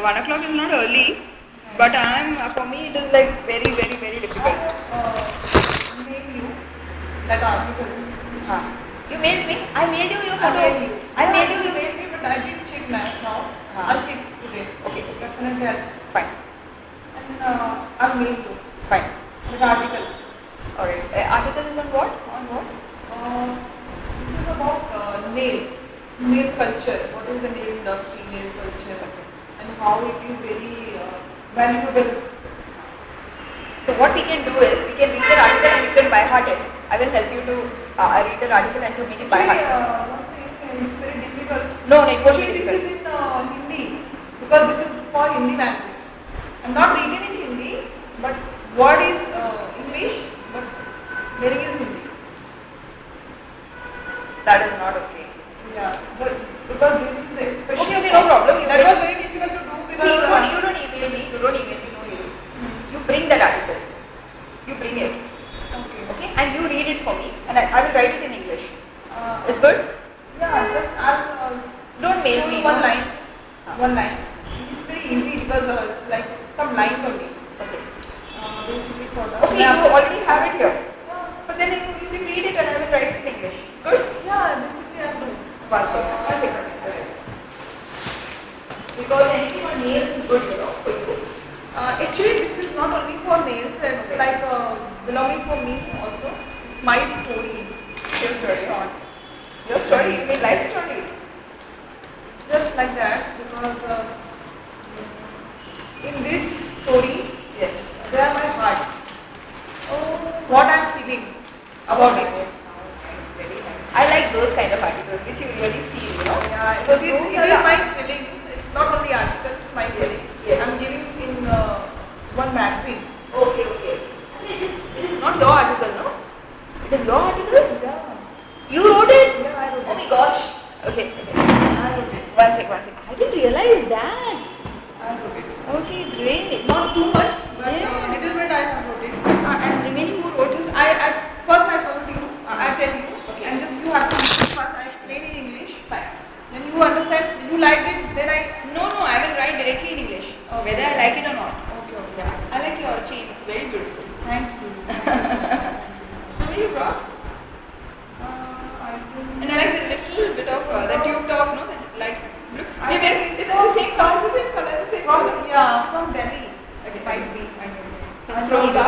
1 o'clock is not early, but for me it is like very, very, very difficult. Mailed you that article. You mailed me? I mailed you your photo. I mailed you. You mailed me, but I didn't check now. I'll check today. Okay. Definitely I'll check. Fine. And I'll mail you. Fine. That article. Alright. Article is on what? On what? This is about nails. Nail culture. What is the nail industry, nail culture, and how it is very valuable. So what we can do is, we can read the article and you can by heart it. I will help you to read the article and to make it by heart. One thing, it's very difficult. No, it won't be Actually, difficult. this is in Hindi, because this is for Hindi magazine. I'm not reading in Hindi, but word is English, but meaning is Hindi. That is not okay. Yeah, but because this is the expression. Okay, no problem. That was very difficult to do because you don't email me. You don't email me. No use. You bring that article. You bring it. Okay, and you read it for me, and I will write it in English. It's good. Yeah, just I'll. Don't mail me. One line. One line. It's very easy because it's like some lines only. Okay. Basically for the. Okay, you already have it here. So then you can read it and I will write it in English. Good? Yeah, basically I'm doing. One second. Because anything on nails is good, for you. Actually, this is not only for nails, it's like belonging for me also. It's my story. Your story. Your story, you mean life story. Just like that, because in this story, yes, they are my heart. What I'm feeling about it. It's very nice. I like those kind of articles which you really feel, Yeah, because it is my feelings. It's not only articles, it's my feeling. Yes. I'm giving in one magazine. Okay. It is not your article, no? It is your article? Yeah. You wrote it? Yeah, I wrote it. Oh my gosh. Okay. I wrote it. One sec. I didn't realize that. I wrote it. Okay, great. Not too much, but Yes. little bit I have wrote it. And remaining who wrote Just first I told you, I tell you, Okay. and just you have to listen first. I explain in English. Fine. Then you understand. You liked it. Then I. No, I will write directly in English. Okay. Whether I like it or not. Okay. Yeah. I like your chain. It's very beautiful. Thank you. How are you brought? I think. And I like the little bit of the tube top, no? Like, I think it's the same color, From Delhi. Okay. Might be. From Trolga?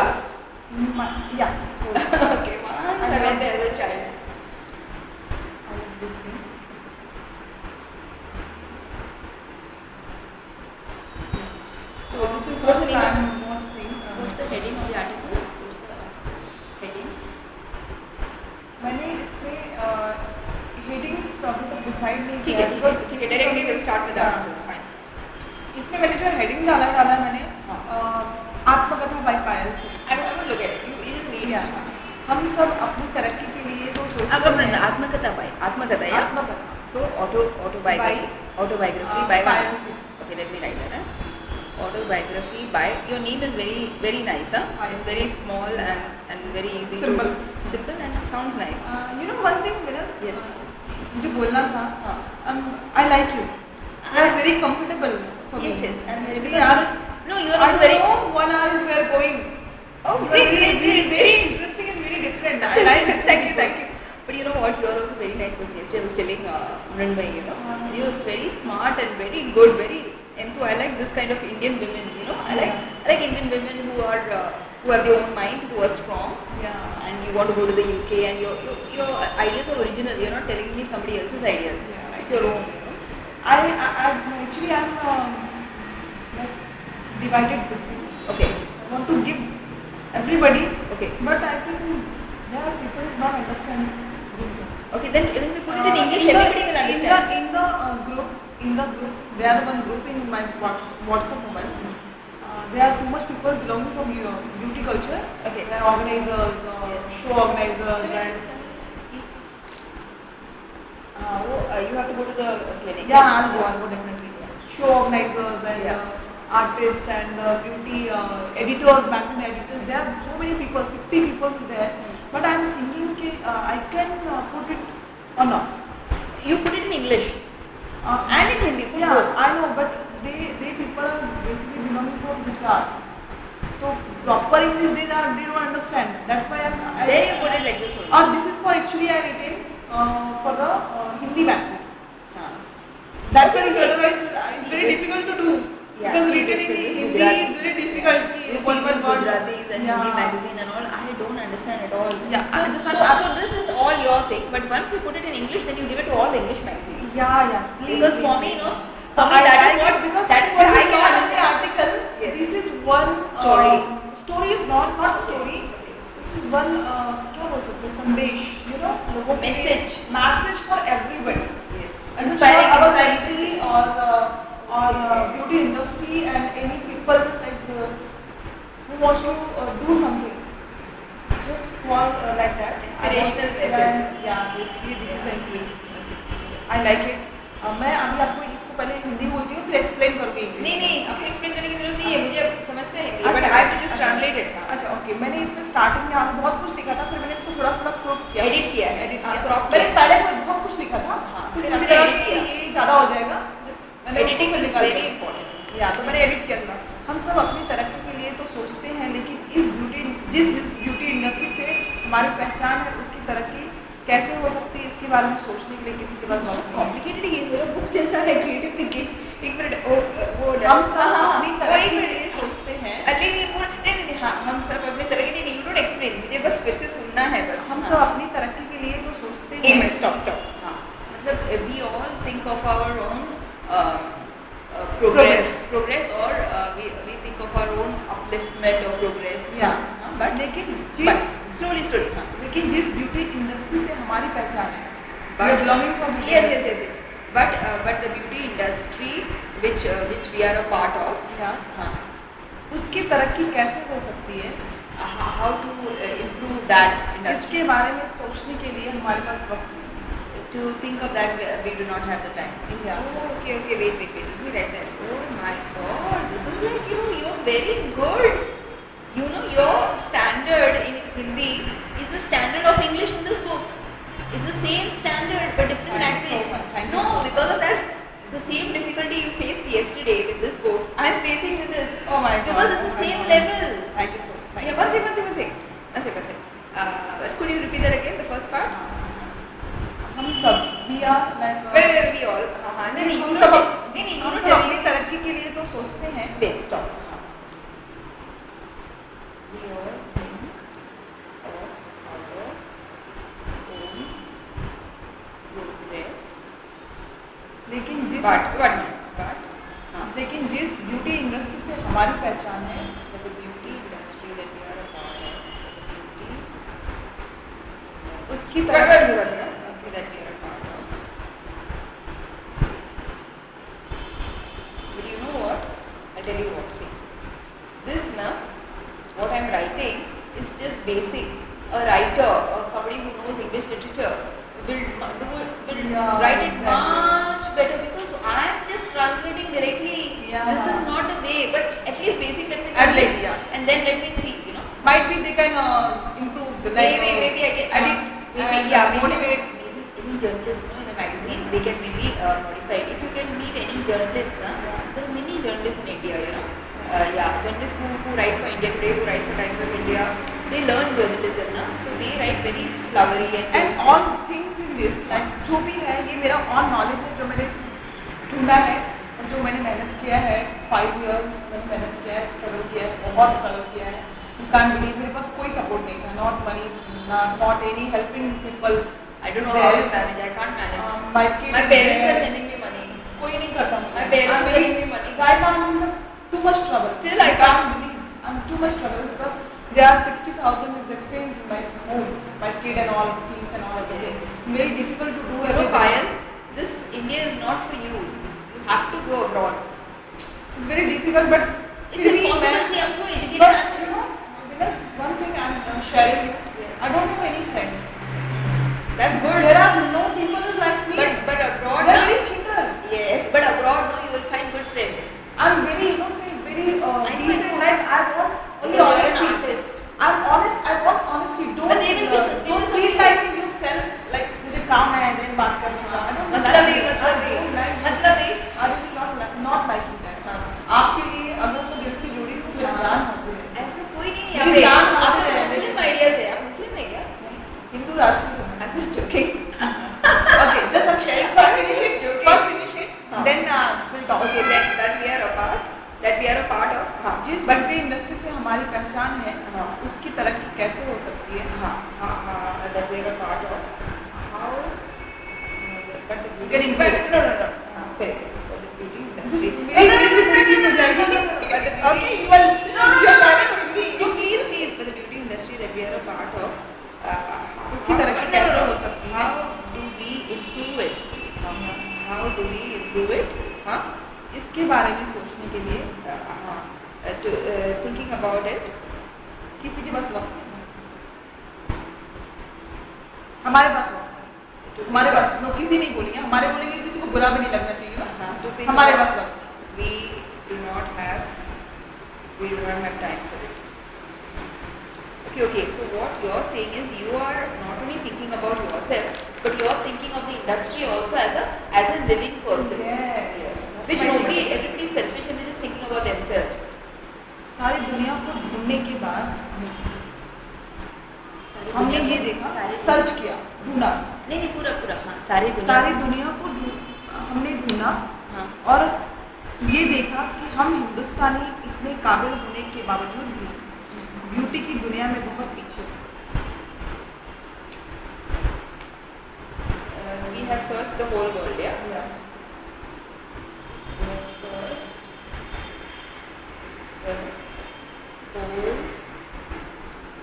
Yeah. Okay, once I went there as a child. I like these things. So this is what's the name of What's the heading of the article? What's the heading? मैंने इसमें headings मतलब decide नहीं ठीक है. Directly we'll start with the article. Fine. इसमें मैंने जो heading डाला है मैंने आत्मकथा by पायल से. I will look at it. You just read. Yeah. हम सब अपनी तरक्की के लिए तो सोचते हैं. आत्मकथा, yeah? आत्मकथा. So autobiography by पायल से. Okay, let me write that. Autobiography by, your name is very, very nice, huh? It's very small and very easy Simple. Simple and sounds nice. You know one thing, Venus? Yes. मुझे बोलना था. I like you. You are very comfortable for me. Yes, and very because no, you are very. I know 1 hour is we are going. Oh, you are very interesting and very different. I like it. Thank you. But you know what? You are also very nice person. Yesterday I was telling Mrinmay, you are very smart and very good, very. And so I like this kind of Indian women, I like Indian women who have their own mind, who are strong. Yeah. And you want to go to the UK and your ideas are original. You're not telling me somebody else's ideas. Yeah, it's your own. I actually I'm divided this thing. Okay. I want to give everybody. Okay. But I think people is not understanding this thing. Okay, then when we put it in English, everybody will understand. In the group, there are one group in my WhatsApp mobile. There are too much people belonging from beauty culture. Okay. There are organizers, show organizers, and you have to go to the clinic. yeah, I'll go definitely. Show organizers and artists and beauty editors, magazine editors. There are so many people, 60 people is there. But I am thinking I can put it or not. You put it in English and in Hindi. Yeah, I know, but they people Gujarat. So proper English they don't understand. That's why There you put it like this only. This is for actually I written for the Hindi magazine. Huh. That's Okay, the reason. okay. Otherwise, it's very See, difficult to do. Yeah, Because see, written this in is Hindi Gujarati. is very difficult. You see One these word. Gujaratis and Yeah. Hindi magazine and all, I don't understand at all. Yeah, I So, understand. so this is all your thing, but once you put it in English, then you give it to all the English magazines. Yeah. Please. Because for please. me, for me that is what because that is what this I is can not understand. an article. Yes. This is one Story. Story is not story. This is one क्या बोल सकते हैं संदेश. लोगों के Message. Message for everybody. Yes. Inspiring our Inspiring. country or beauty industry and any people like who wants to do something just for like that. Inspirational message. Yeah, basically this is the inspiration. I like it. मैं अभी आपको इसको पहले हिंदी बोलती हूँ फिर explain करूँगी English. नहीं आपको एक्सप्लेन करने की जरूरत नहीं है, मुझे अब समझते हैं अच्छा, but I have to just अच्छा। Translate it. अच्छा ओके. मैंने इसमें स्टार्टिंग में आपको बहुत कुछ लिखा था फिर मैंने इसको थोड़ा क्रॉप किया. एडिट किया है. एडिट हाँ, किया. crop मैंने किया. पहले बहुत कुछ लिखा था. हाँ, फिर फिर मुझे आपने लगा edit कि किया. ये ज़्यादा हो जाएगा. मैंने उसको एडिटिंग फिर इज निकाल वेरी दिया. इंपॉर्टेंट. या तो मैंने एडिट किया था. हम सब अपनी तरक्की के लिए तो सोचते हैं लेकिन जिस ब्यूटी इंडस्ट्री से हमारी पहचान है उसकी तरक्की कैसे हो सकती है इसके बारे में सोचने के लिए किसी के पास वक्त नहीं है. कॉम्प्लिकेटेड ये मेरा बुक जैसा है क्रिएटिव थिंकिंग. एक मिनट वो हम सब हाँ, अपनी वो तरक्की एक के मिनट. लिए सोचते हैं. अरे नहीं वो नहीं हाँ हम सब अपनी तरह के नहीं, यू डोंट एक्सप्लेन, मुझे बस फिर से सुनना है बस. हम हाँ. सब अपनी तरक्की के लिए तो सोचते एक हैं. Minute stop. हाँ मतलब we all think of our own progress और we think of our own upliftment or progress. Yeah. But लेकिन slowly हाँ. लेकिन जिस ब्यूटी इंडस्ट्री से हमारी पहचान है But belonging from yes. But the beauty industry which we are a part of. Yeah. हाँ. उसकी तरक्की कैसे हो सकती है How to improve that industry. इसके बारे में सोचने के लिए हमारे पास वक्त नहीं है. To think of that we do not have the time. Yeah. Oh, okay. Wait. Let me write that. Oh my God, this is like you're very good. Your standard in Hindi is the standard of English in this book. It's the same standard but different Thank you language. so much. Thank you No, so much. because of that, the same difficulty you faced yesterday with this book, I'm facing with this. Oh my God. Because it's the Oh my same God. level. Thank you so much. Thank Yeah, you. one second. Could you repeat that again? The first part. हम सब we are like Where we all? हाँ नहीं हम you सब don't नहीं you हम don't सब tell अपनी me. तरक्की के लिए तो सोचते हैं. Wait, stop. We all think of our own progress. लेकिन जिस हाँ. लेकिन जिस ब्यूटी इंडस्ट्री से हमारी पहचान है But the beauty industry that we are a part of, the beauty उसकी industry तरक्की that we are a part of. But you know what? I'll tell you what. See, this now, what I'm writing is just basic. A writer or somebody who knows English literature will Yeah, write it exactly. much better because I'm just translating directly. Yeah. This is not the way, but at least basic let me At translate. least, yeah. And then let me see, might be they can improve the Maybe I get edit maybe and motivate. Maybe any journalist in a magazine they can maybe modify it. If you can meet any journalist, there are many journalists in India, journalists who write for India Today, who write for Times of India, they learn journalism, so they write very flowery and all things in this like जो भी है ये मेरा on knowledge है जो मैंने ढूंढा है और जो मैंने मेहनत किया है 5 years मैंने मेहनत किया है स्ट्रगल किया है बहुत स्ट्रगल किया है. You can't believe मेरे पास कोई सपोर्ट नहीं था. Not money, not any helping people. I don't know how you manage. I can't manage. My My parents are sending me money. कोई नहीं करता. My parents are sending me money. Right now I'm in too much trouble. Still I can't believe I'm too much trouble because there are 60,000 is expense in my home, my kid and all fees and all everything. Yes. Very difficult to do You know, everything. Payal, this India is not for you. You have to go abroad. It's very difficult, but It's फिर भी impossible. मैं- See, I'm so educated. But you know, because one thing I'm sharing you. Yes. I don't have any friend. That's good. There are no people like me. But abroad, They're na? very cheater. Yes, but abroad, no, you will find good friends. I'm very innocent, very I know. decent. Like I want only Because you're honesty. an artist. I'm honest. I want honesty. Don't. But they will be suspicious Don't of feel you. like yourself. Like मुझे काम है then बात करने का. I don't मतलब like ये it. मतलब I don't like it. मतलब ये I really not liking that. हाँ. आपके लिए अगर वो दिल से जुड़ी that we are a part of. हाँ, जिस but ब्यूटी इंडस्ट्री से हमारी पहचान है हाँ, उसकी तरक्की कैसे हो सकती है? हाँ, हाँ, हाँ, that we are a part of. How? But the beauty, Getting but better. no, no, no. हाँ, correct. But the beauty industry. मेरी इंग्लिश भी थोड़ी ठीक हो जाएगी। But the Okay, beauty, you are learning Hindi. no, please, please. But the beauty industry that we are a part of. उसकी तरक्की no, कैसे no, हो no. सकती है? How do we improve it? How do we improve it? हाँ. इसके बारे में सोचने के लिए Thinking about it. किसी के पास वक्त नहीं है। हमारे पास वक्त है। हमारे पास नो किसी नहीं बोलेंगे, हमारे बोलेंगे, किसी को बुरा भी नहीं लगना चाहिए ना। हमारे पास वक्त we do not have time for it. Okay, so what you are saying is you are not only thinking about yourself, but you are thinking of the industry also as a living person. Yes. Which everybody is selfish and they're just thinking about themselves. सारी दुनिया को ढूंढने के बाद हमने ये देखा, search किया, ढूंढा। नहीं पूरा हाँ, सारी दुनिया को हमने ढूंढा। हाँ. और ये देखा कि हम हिंदुस्तानी इतने काबिल होने के बावजूद भी ब्यूटी की दुनिया में बहुत पीछे हैं। We have searched the whole world, yeah? Yeah. We have searched the whole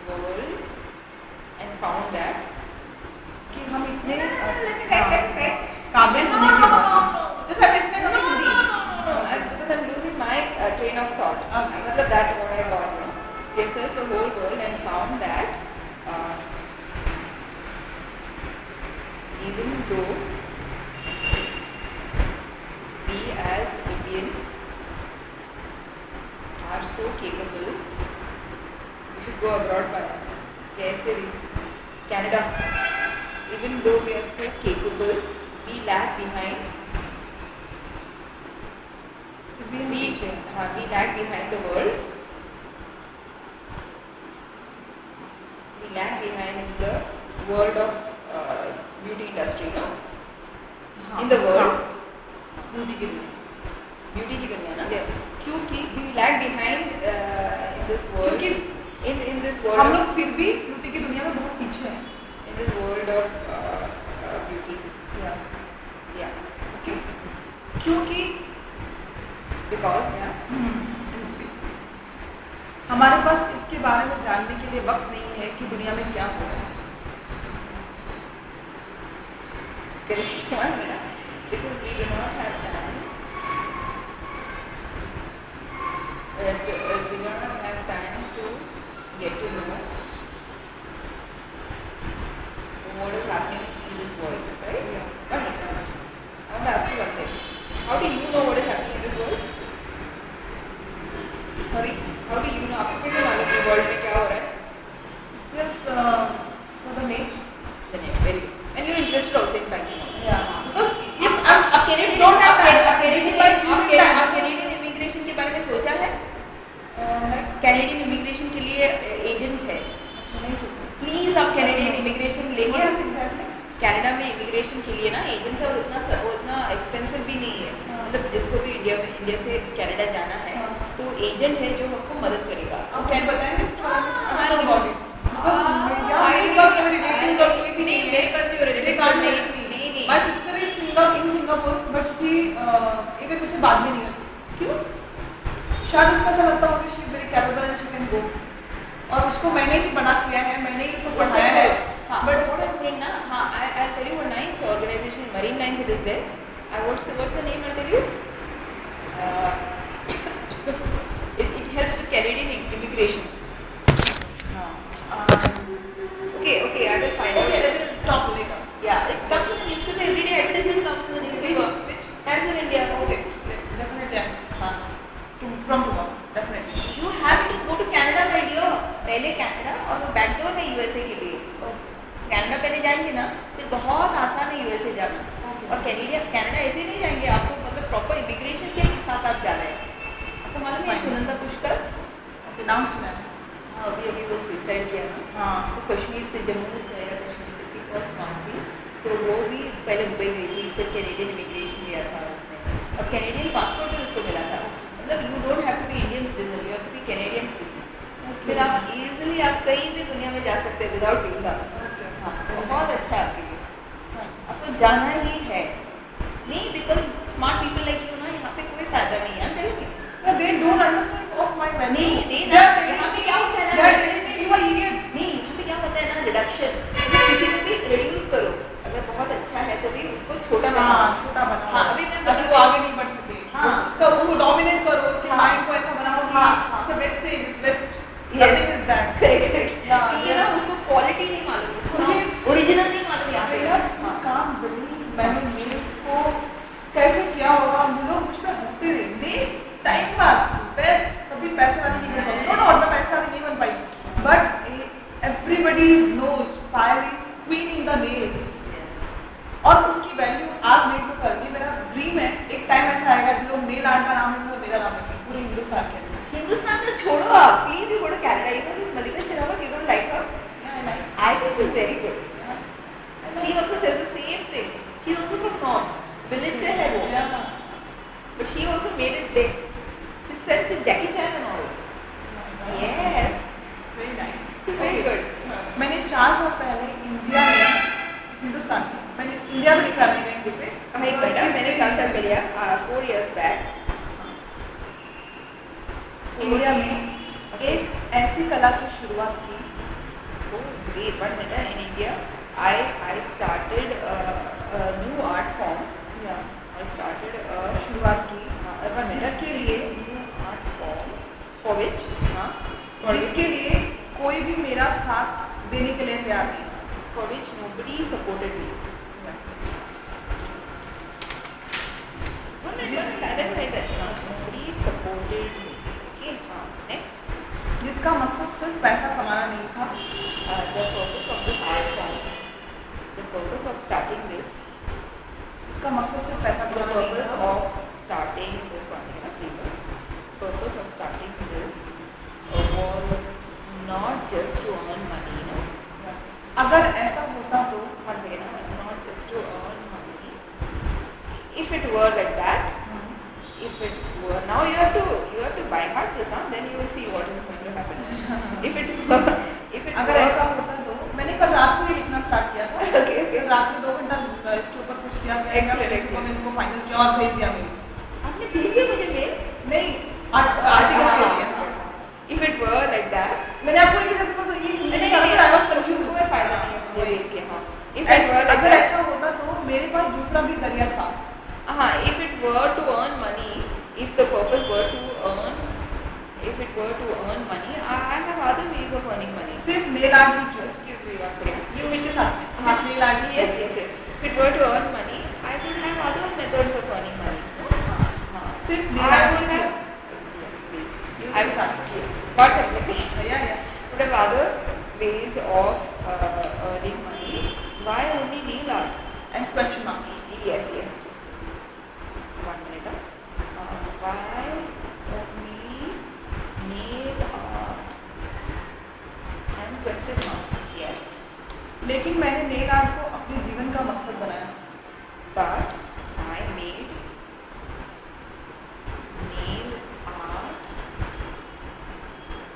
world and found that कि हम इतने काबिल होने के बाद जैसे मैं इसमें कभी Hindi because I'm losing my train of thought. Okay. मतलब that what I got, you know. We have searched the whole world and found that even though we as Indians are so capable, we should go abroad, but कैसे भी Canada, even though we are so capable, we lag behind. We lag behind the world. We lag behind in the world of beauty industry, no? In the world, beauty की दुनिया। beauty की दुनिया ना? Yes. क्योंकि We lag behind in this world. क्योंकि in this world हम of, लोग फिर भी ब्यूटी की दुनिया में बहुत पीछे हैं। in this world of beauty. Yeah. क्योंकि Because हमारे पास इसके बारे में जानने के लिए वक्त नहीं है कि दुनिया में क्या हो रहा है। correct one, because we do not have time. We do not have time to get to know what is happening in this world, right? One minute. I want to ask you one thing. How do you know what is happening in this world? Sorry, How do you know? आपको कैसे मालूम है world में क्या हो रहा है? just for the name. The name, very good. And you're interested also in finding out. Yeah. Because if आप Canadian don't have time, आप Canadian immigration के बारे में सोचा है? like Canadian immigration के लिए agents है. अच्छा नहीं सोचा। प्लीज आप Canadian immigration What लेंगे? is exactly? कनाडा में इमिग्रेशन के लिए ना एजेंट्स है और उतना एक्सपेंसिव भी नहीं है। मतलब जिसको भी इंडिया से कनाडा जाना है तो एजेंट है जो हमको मदद करेगा। आप क्या बताएंगे इस बारे में? हमारे about it. Because मेरे relatives और कोई भी नहीं, है। मेरे पास भी They relatives can't नहीं, help me. नहीं, My sister is in Singapore, but she even मुझे बाद में नहीं आती। क्यों? शायद उसको ऐसा लगता होगा she is very capable and she can go। और उसको मैंने ही बना किया है, मैंने ही उसको पढ़ाया है। हाँ, but what I'm saying ना, हाँ, I'll tell you a nice organization, Marine Lines it is there. What's the name? I'll tell you. It helps with Canadian immigration. Okay, I will find out. Okay, I will talk later. Yeah, it comes in the newspaper every day. Advertisement comes in the newspaper. Which? Times in India. Okay, definitely. From tomorrow, definitely. You have to go to Canada, my dear. पहले Canada और backdoor है USA के लिए। Canada पहले जाएंगे ना, फिर बहुत आसान है यूएसए जाना। और कनाडा ऐसे नहीं जाएंगे, आपको मतलब प्रॉपर इमिग्रेशन के साथ आप जा रहे हैं। आपको मालूम है सुनंदा पुष्कर? नाम सुना है। हाँ, अभी वो सुसाइड किया ना। हाँ। तो कश्मीर से, जम्मू से या कश्मीर से थी, बहुत स्मार्ट थी। तो वो भी पहले दुबई गई थी, फिर कैनेडियन इमिग्रेशन लिया था उसने और कैनेडियन पासपोर्ट भी उसको मिला था। मतलब यू डोंट हैव सकते हैं विदाउट वीज़ा। हाँ, बहुत अच्छा है आपके लिए, आपको जाना ही है। नहीं, because smart people like you ना, यहाँ पे कोई फायदा नहीं है। They don't understand of my value. नहीं, They are यहाँ पे क्या होता है They are ना, telling me you are idiot. नहीं यहाँ पे क्या होता है ना, रिडक्शन। अगर किसी को भी रिड्यूस करो, अगर बहुत अच्छा है तो भी उसको छोटा बनाओ। हाँ, छोटा बनाओ। हाँ, अभी मैं ताकि वो आगे नहीं बढ़ सके। हाँ। उसको डोमिनेट करो, उसके हाँ। माइंड को ऐसा बनाओ कि हाँ। it's the best thing, it's best. Yes. Nothing is that. Correct. Yeah, क्योंकि yeah. ना उसको क्वालिटी नहीं मालूम, उसको ना मुझे- ओरिजिनल नहीं मालूम यहाँ पे। Yes, you can't believe मैंने मेल्स को कैसे किया होगा। लोग मुझ पे हंसते थे। Nails time pass, best. कभी पैसे वाली नहीं बन पाई। नो, मैं पैसे वाली नहीं बन पाई। But everybody knows Payal is queen in the nails. और उसकी वैल्यू आज नहीं तो कल। ये मेरा ड्रीम है, एक टाइम ऐसा आएगा जो लोग नेल आर्ट का नाम लेंगे और मेरा नाम लेंगे पूरे हिंदुस्तान के अंदर। हिंदुस्तान में छोड़ो आप, please you go to Canada. You know this Mallika Sherawat, you don't like her? I think she's very good. She also says the same thing. She's also from North. Village से है वो. But she also made it big. She's friends with Jackie Chan and all. Yes. Very nice. She's very good. मैंने 4 साल पहले India में, हिंदुस्तान में, मैंने India में लिखा था कहीं पे। हाँ, एक बेटा मैंने 4 साल पहले 4 years back. इंडिया में एक ऐसी कला की शुरुआत की। Oh, great. 1 minute. In India, I started a new art form. I started a शुरुआत की जिसके लिए new art form for which जिसके लिए कोई भी मेरा साथ देने के लिए तैयार नहीं था। for which nobody supported me. Nobody supported me. Okay. Next. जिसका मकसद सिर्फ पैसा कमाना नहीं था। The purpose of this art form, the purpose of starting this, इसका मकसद सिर्फ पैसा the कमाना नहीं purpose था। of starting this one, purpose of starting this was not just to earn money, no. अगर ऐसा होता तो Once again, not just to earn money. If it were like that, if it were, now you have to by heart this, then you will see what is going to happen. If it अगर were, ऐसा होता तो मैंने कल रात को ही लिखना start किया था। Okay. कल रात में 2 घंटा इसके ऊपर कुछ किया गया। Excellent. मैंने इसको फाइनल किया और भेज दिया मेल। आपने भेज दिया मुझे मेल? नहीं, आर्टिकल भेज दिया। If it were like that, मैंने आपको नहीं लिखा बिकॉज़ ये हिंदी का I was confused। कोई फायदा नहीं है मुझे भेज के। हाँ, if it were like अगर that, ऐसा होता तो मेरे पास दूसरा भी जरिया था। हाँ, if it were to earn money, if the purpose were to earn, if it were to earn money, I have other ways of earning money. सिर्फ नेल आर्ट ही किया। Excuse me once again. ये इसके साथ में हाँ, सिर्फ nail art he yes, yes, yes. If it were to earn money, I would have other methods of earning money. हाँ, सिर्फ I नेल आर्ट would ही किया। have, yes, please. Use I the would fact. yes, got it. Yeah. Would have other ways of earning money. Why only nail art? And question mark. Yes. 1 minute. Why only nail art? And question mark. Yes. लेकिन मैंने nail art को अपने जीवन का मकसद बनाया। But I made nail art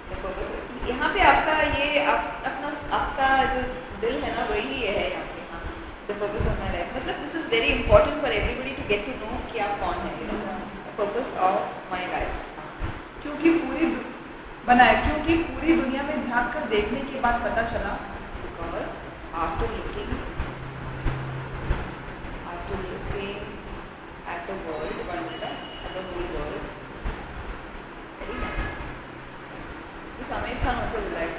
the purpose of, यहाँ पे आपका ये आपका जो दिल है ना वही है यहाँ पे। हाँ, the purpose of my life, मतलब this is very important for everybody to get to know कि आप कौन है, you know, the purpose of my life. क्योंकि पूरी दुनिया में झांक कर देखने के बाद पता चला। Because after looking at the world, at the whole world, very nice. This Amir Khan also will like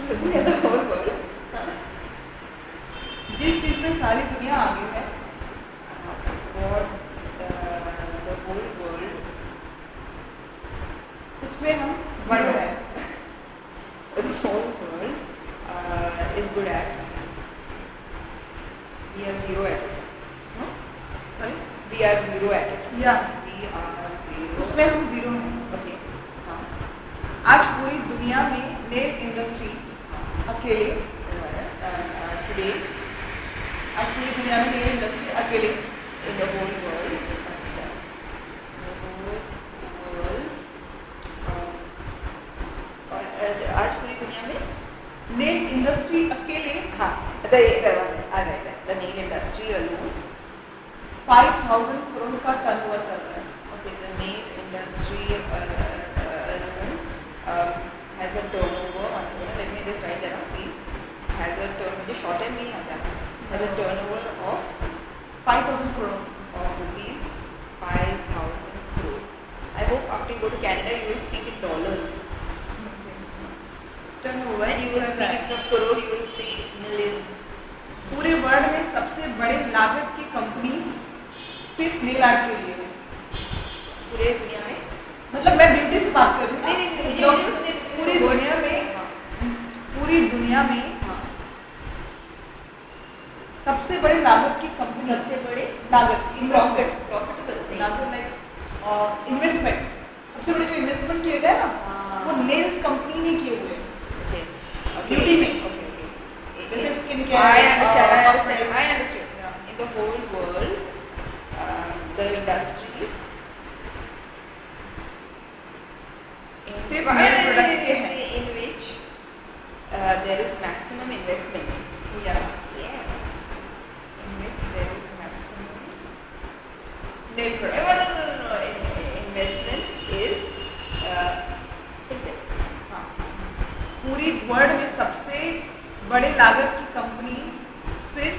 looking at the whole world. जिस चीज में सारी दुनिया आगे है, What the whole world, उसमें हम जीरो है। the whole world is good at, we are zero at it. No? Sorry? We are zero at it. या We are zero. उसमें हम जीरो हैं। Okay. हाँ. आज पूरी दुनिया में नेल इंडस्ट्री अकेले, Today, आज पूरी दुनिया में नेल इंडस्ट्री अकेले in the whole world, आज पूरी दुनिया में नेल इंडस्ट्री अकेले हाँ, the nail industry alone. 5,000 crore का टर्नओवर कर रहा है. Okay, the nail industry alone has a turnover. One second, let me just write that down, please. Has a turnover. मुझे shorten नहीं आता. Has a turnover of 5,000 crore. of rupees 5,000 crore. I hope after you go to Canada, you will speak in dollars. Turnover And you will speak instead of crore, you will say million. पूरे world में सबसे बड़े लागत की company सिर्फ nail art के लिए है. पूरे दुनिया में मतलब मैं ब्यूटी से बात कर रही हूँ. नहीं, जो मुझे पूरी दुनिया में हाँ, पूरी दुनिया में हाँ, सबसे बड़े लागत की कंपनी. सबसे बड़े लागत इन्वेस्टमेंट प्रॉफिटेबल लागत लाइक इन्वेस्टमेंट. सबसे बड़े जो इन्वेस्टमेंट किए गए ना हाँ. वो नेल्स कंपनी ने किए हुए हैं. Okay. Beauty में. Okay. जैसे skin I care. understand. I understood. In the whole world, the industry सिर्फ nail products के हैं. in which there is maximum investment. Yeah. Yes. In which there is maximum. Nail No, product. no. Investment is. फिर से. हाँ. पूरी world में सबसे बड़े लागत की कंपनी सिर्फ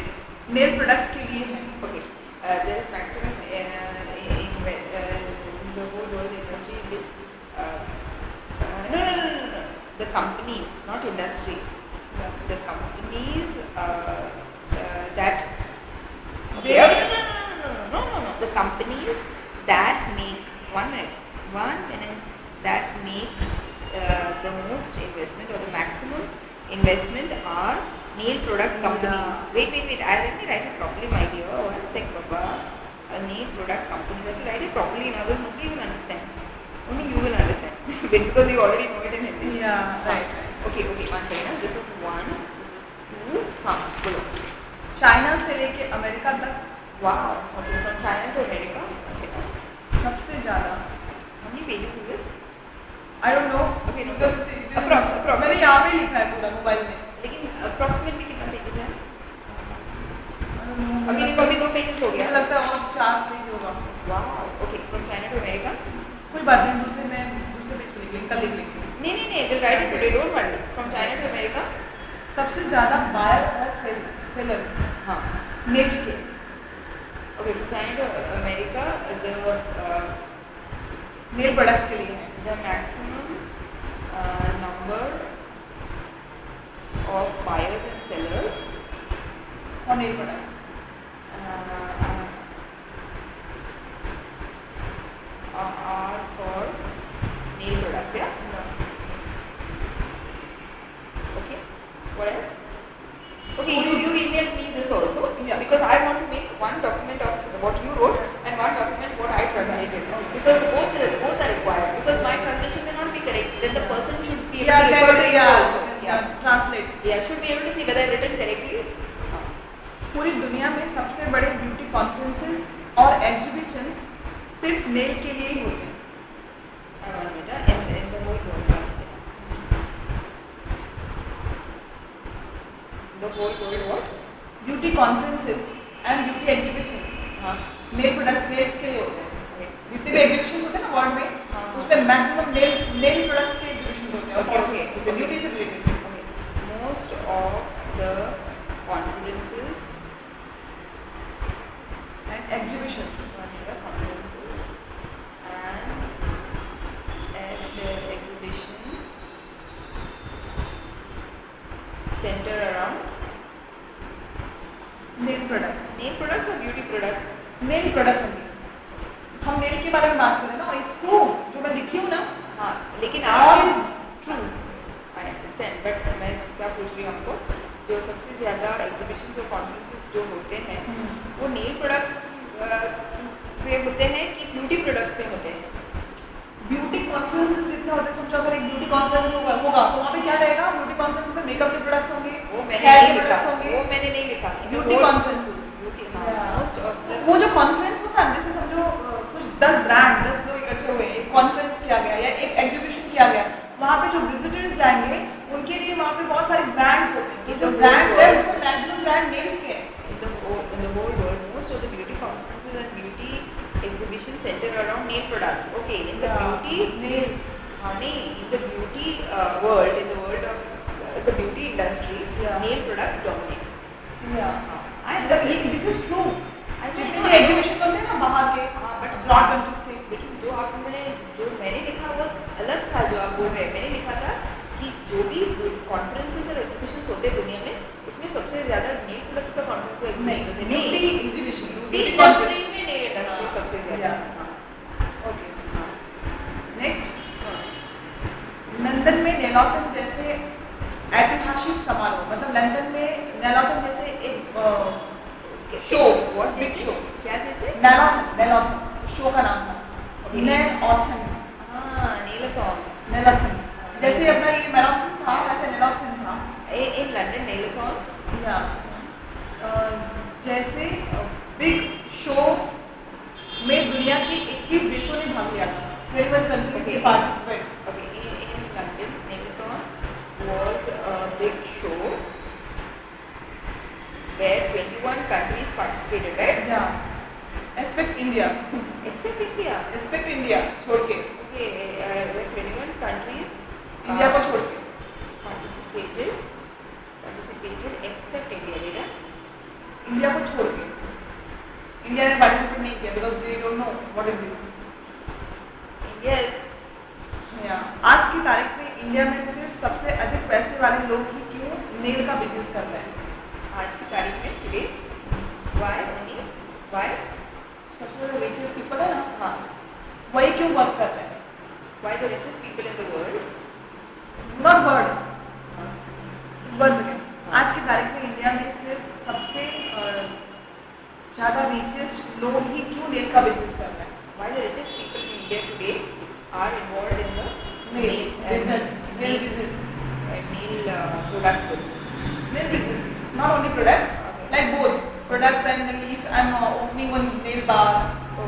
नेल प्रोडक्ट्स के लिए है. Okay. There is maximum in the whole world industry in which no. The companies, not industry. The companies that. They are- No. The companies that make one minute that make the most investment or the maximum investment are nail product companies. Yeah. Wait. Let me write it properly, my dear. One sec, Baba. A nail product company. Let me write it properly. In others, nobody will understand. Only you will understand because you already know it in Hindi. Yeah, right. Okay. One second. This is one. This is two. हाँ, बोलो. China से लेके America तक Wow. Okay. From China to America. One second. सबसे ज़्यादा. How many pages is it? I don't know. Okay, no. Because Approx. मैंने यहाँ पे लिखा है पूरा मोबाइल में. लेकिन approximately कितना pages है? I don't know. अभी 2 pages हो मुझे गया. लगता है और 4 पेज होगा. Wow. Okay. From China to America. कोई बात नहीं. दूसरे पेज पे लिख लेंगे. कल लिख लेंगे. नहीं. We'll write it today. Don't worry. From China to America. सबसे ज़्यादा बायर और सेलर्स हाँ. नेल्स के. Okay. From China to America, nail products के लिए है. the maximum number of buyers and sellers और nail products. are for nail products. Yeah. Okay. What else? Okay, you emailed me this also. Yeah. Because I want to make one document of what you wrote and one document what I translated. Because both are required. Because my translation may not be correct. Then the person should be able to refer to you also. Translate. Should be able to see whether I written correctly. पूरी दुनिया में सबसे बड़े beauty conferences और exhibitions सिर्फ nail के लिए ही होते हैं. In the whole world. The whole world what? Beauty conferences and beauty exhibitions हाँ. नेल प्रोडक्ट नेल्स के लिए होते हैं. Okay. जितने भी एग्जीबिशन होते हैं ना वर्ल्ड में हाँ. उसमें मैक्सिमम नेल प्रोडक्ट्स के एग्जीबिशन होते हैं. Okay. ब्यूटी से related. Okay. Most of the conferences and exhibitions and exhibitions center around nail products. nail products or beauty products. Nail products होंगे. हम नेल के बारे में बात करें ना. इट्स ट्रू जो मैं लिखी हूँ ना. हाँ, लेकिन All आप is true. I understand but मैं क्या पूछ रही हूँ आपको, जो सबसे ज़्यादा एग्जीबिशंस और कॉन्फ्रेंसेस जो होते हैं वो नेल प्रोडक्ट्स पे होते हैं कि ब्यूटी प्रोडक्ट्स पे होते हैं. ब्यूटी कॉन्फ्रेंसेस जितने होते हैं, समझो अगर एक ब्यूटी कॉन्फ्रेंस होगा तो वहाँ पे क्या रहेगा? ब्यूटी कॉन्फ्रेंस में मेकअप के प्रोडक्ट्स होंगे, वो मैंने hair नहीं के लिखा. products होंगे. वो मैंने नहीं लिखा. Beauty conferences. Beauty Yeah. Most of the वो जो कॉन्फ्रेंस होता है जैसे समझो कुछ 10 ब्रांड 10 लोग इकट्ठे हुए, एक कॉन्फ्रेंस किया गया या एक एग्जीबिशन किया गया, वहाँ पे जो विजिटर्स जाएंगे उनके लिए वहाँ पे बहुत सारे ब्रांड्स होते हैं, In जो the ब्रांड्स whole है world. उसमें मैक्सिमम ब्रांड नेम्स के हैं। In the whole world, most of the beauty conferences and beauty exhibitions center around nail products. Okay, in the beauty, nails, honey, in the beauty world, in the world of the beauty industry, Yeah. nail products dominate. yeah, I understand. this is true। I जितने know, भी I know. Exhibition होते हैं ना बाहर के, हाँ, but broad countries के, लेकिन जो मैंने लिखा वो अलग था जो आप बोल रहे हैं। मैंने लिखा था कि जो भी कॉन्फ्रेंसेस और एग्जीबिशंस होते हैं दुनिया में, उसमें सबसे ज्यादा नेल प्रोडक्ट्स का कॉन्फ्रेंस और एग्जीबिशन होते हैं। ब्यूटी एग्जीबिशन, ब्यूटी इंडस्ट्री में नेल इंडस्ट्री सबसे ज्यादा। Yeah. ओके, नेक्स्ट, लंदन में नेलॉथन जैसे ऐतिहासिक समारोह, मतलब लंदन में नेलॉथन जैसे एक शो, बिग शो, क्या जैसे? नेलॉथन शो का नाम था, Okay. नेलॉथन, हाँ, नीलकॉन। नेलॉथन, जैसे अपना ये मैराथन था वैसे नेलॉथन था। In London, नीलकॉन। या जैसे बिग शो में दुनिया के 21 देशों ने भाग लिया था, 21 कंट्रीज के participate. Okay, in London, नीलकॉन was a big show where 21 countries participated, right? या expect India, Except India. Expect India छोड़ के, Okay, where 21 countries इंडिया को छोड़ के, participated except India, बेटा। इंडिया को छोड़ के, इंडिया ने पार्टिसिपेट नहीं किया because they don't know what is this. India is या आज की तारीख में इंडिया में सिर्फ सबसे अधिक पैसे वाले लोग ही क्यों नेल का बिजनेस कर रहे हैं? आज की तारीख में today, why only? Why? सबसे ज्यादा रिचेस्ट पीपल है ना, हाँ, वही क्यों वर्क कर रहे हैं? why the richest people in the world? Not word, one second, आज की तारीख में इंडिया में सिर्फ सबसे ज़्यादा रिचेस्ट लोग ही क्यों नेल का बिजनेस कर रहे हैं? Why the richest people in India today are involved in the nail business, nail nail business, product business. nail business, not only product, like both products and if I'm opening one nail bar,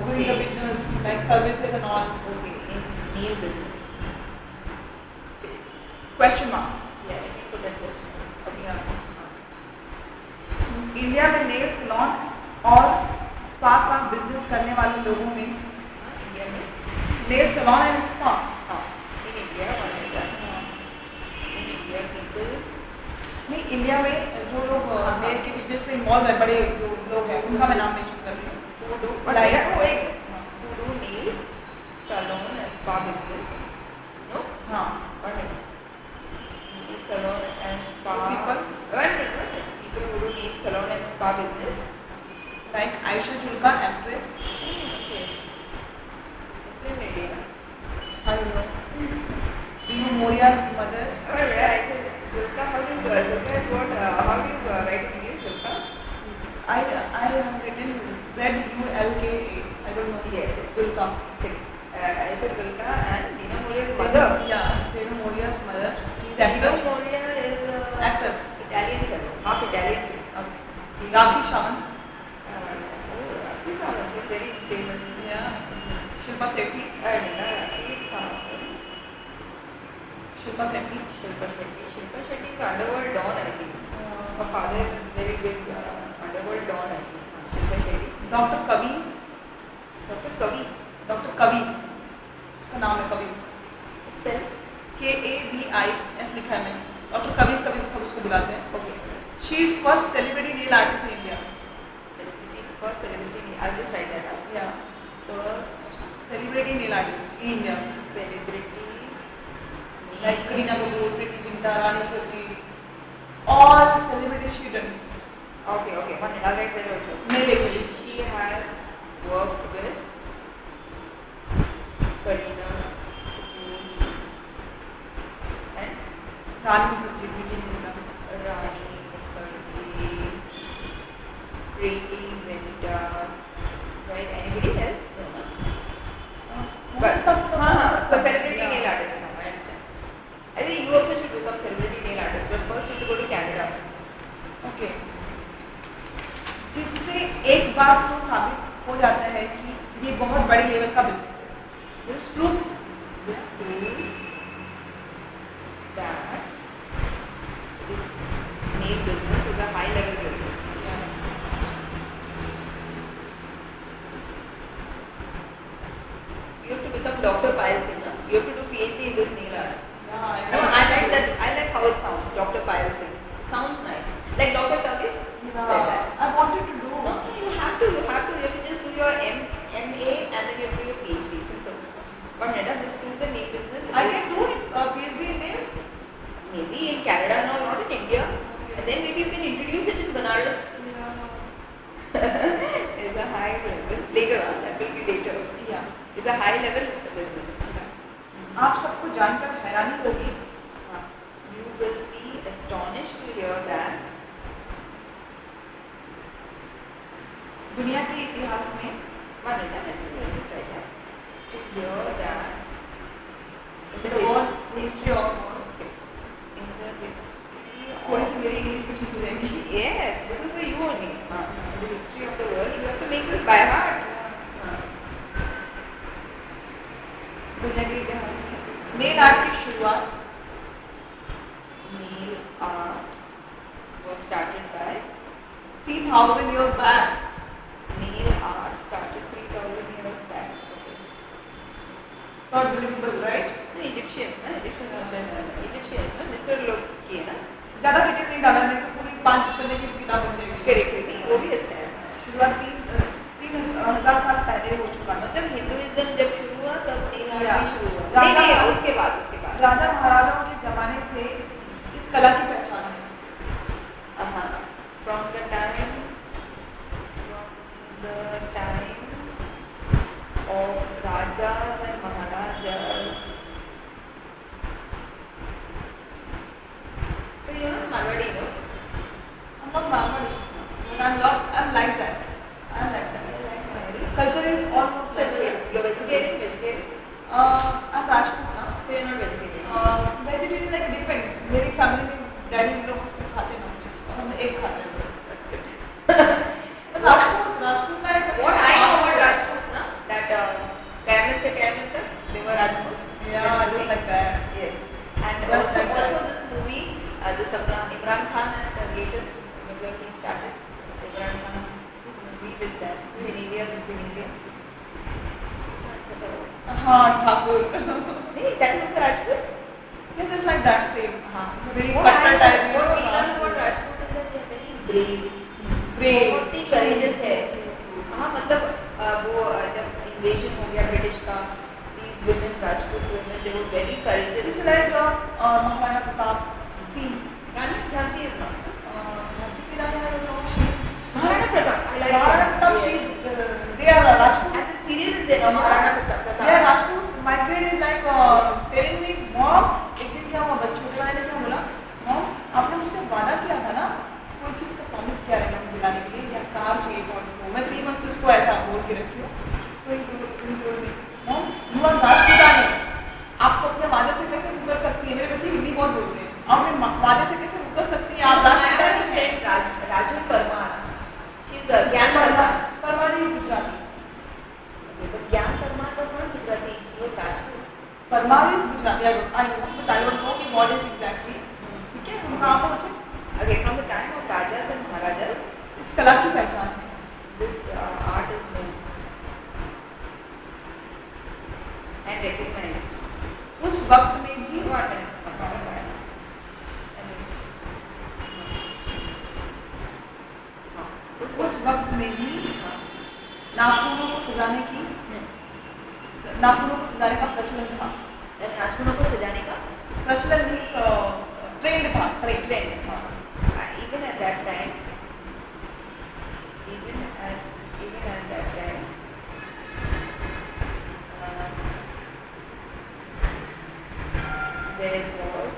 doing the business like services and all. Okay, in nail business. Question mark. Yeah, let me put that question. Okay. India में nail salon और spa का business करने वाले लोगों में, India में, nail salon and spa, हाँ, in India, one is that. In India, people, नहीं इंडिया में जो लोग नेल के बिजनेस में इन्वॉल्व है, बड़े जो लोग हैं उनका मैं नाम मेंशन कर रही हूँ। who do, Like- who do nail salon and spa business. No? हाँ, One minute. Nail salon and spa. People? One minute. People who do nail salon and spa business. Like Ayesha Jhulka actress, Okay. Muslim lady, na? I know, Dino Morea's mother, Alright, I said, Zulka, how do you, Zulka is what, how do you write in English, Zulka? I have written ZULKA, I don't know. Yes, yes. Zulka. Okay. Aisha Zulka and Dina Moria's mother. Yeah, Dino Moria's mother. She's Dina actor. Moria is Actor. Italian fellow, half Italian face. Okay. Rakhi Sawant. Rakhi Sawant, she's very famous. Yeah. Shilpa Shetty. Nina Rakhi Sawant. Shilpa Shetty. Shilpa Shetty. Shilpa Shetty is underworld dawn, I think. Her father is very big underworld dawn, I think. Shilpa Shetty. Dr. Kaviz. Dr. Kavi. Dr. Kaviz. उसका नाम है कविज, Spell? KAVIS लिखा है मैंने। Doctor कविज कविज सब उसको बुलाते हैं। Okay. She is first celebrity nail artist in India. Celebrity. First celebrity. I'll just write that out. या First celebrity nail artist in India, celebrity. Like Kareena Kapoor, Preity Zinta, Rani Mukherjee, all celebrity she done Okay, okay. One minute. I'll write that also. Nail actress. She has worked with Kareena Kapoor and Rani Mukherjee, Preity Zinta, Rani Mukherjee, Preeti Zinta. Right? Anybody else? No. But so celebrity nail artist now. I understand. I think you also should become celebrity nail artist, but first you have to go to Canada. Okay, जिससे एक बात तो साबित हो जाता है कि ये बहुत बड़े लेवल का बिजनेस है। This proves that आप सबको जानकर हैरानी होगी, You will be astonished to hear that दुनिया के इतिहास में one minute, let me just write that. To hear that in the the world history of in the history थोड़ी of सी मेरी इंग्लिश भी ठीक हो जाएगी। yes, this is for you only. In the history of the world, you have to make this by heart. दुनिया के इतिहास में नेल आर्ट की शुरुआत Nail art was started by 3000 years back। nail art started 3000 years back. Okay. Not believable, right? No, Egyptians, ना Egyptians must have done it. Egyptians, ना मिस्र लोग किए ना. ज्यादा डिटेल नहीं डाला, नहीं तो पूरी 5 पन्ने की किताब बन जाएगी। Correct, नहीं वो भी अच्छा है. शुरुआत 3000 साल पहले हो चुका है। मतलब हिंदुइज्म जब शुरू हुआ तब nail art Yeah. भी शुरू हुआ. नहीं नहीं उसके बाद. राजा महाराजाओं के जमाने से इस कला की पहचान है। From the time of rajas and maharajas. So you're not Marwadi, no? I'm not Marwadi, but I'm like that. I'm like that. You like Marwadi? Culture is almost the same. You're vegetarian? I'm Rajput ना। So you're not vegetarian? Vegetarian like depends. मेरी family में daddy लोग सब खाते हैं nonveg, हम एक खाते हैं बस। राजपूत का एक What I know about Rajput, na, that Kaiman se Kaiman tak, they were Rajputs. Yeah, just like that. Yes. And Just like also that. this movie, this Imran Khan and the latest, he started Imran Khan, this movie with that Genevieve. अच्छा था वो. हाँ ठाकुर। नहीं, that is also Rajput. Yes, just like that same. हाँ. Very What cutter type. what we learn about Rajput is that they are very brave. Brave. बहुत ही courageous है. हाँ मतलब वो जब invasion हो गया ब्रिटिश का, these women, Rajput women, they were very courageous. Just like Maharana Pratap. See, Rani Jhansi is not. Jhansi ki Rani, I don't know. She's Maharana Pratap. I like Maharana her. Pratap. Yes. She's they are Rajput. And the serial is there, Maharana Pratap. They are Rajput. My kid is like telling me, Mom, एक दिन क्या हुआ, बच्चों के वाले ने क्या बोला, Mom, आपने मुझसे वादा किया था ना, कोई चीज़ का प्रॉमिस किया रहेगा मुझे दिलाने के लिए, या कार चाहिए था उसको, मैं 3 months से उसको ऐसा बोल के रखी हूँ, तो Mom, you are Rajputani, आपको अपने वादे से कैसे मुकर सकती है, मेरे बच्चे हिंदी बहुत बोलते हैं, आप अपने वादे से कैसे मुकर सकती हैं, आप राजपूतानी हैं। Raju Parmar. She's a Gyan Parmar. Parmar is Gujarati. But Gyan Parmar was not Gujarati. She was Rajput. Parmar is Gujarati. I know, but I don't know what is exactly. ठीक है, हम कहाँ पहुँचे? Okay, from the time of Rajas and Maharajas, इस कला की पहचान है। this art is known and recognized. उस वक्त में भी उस वक्त में भी नाखूनों को सजाने का प्रचलन था। नाखूनों को सजाने का प्रचलन मीन्स ट्रेंड था। ट्रेंड हाँ। Even at that time, there was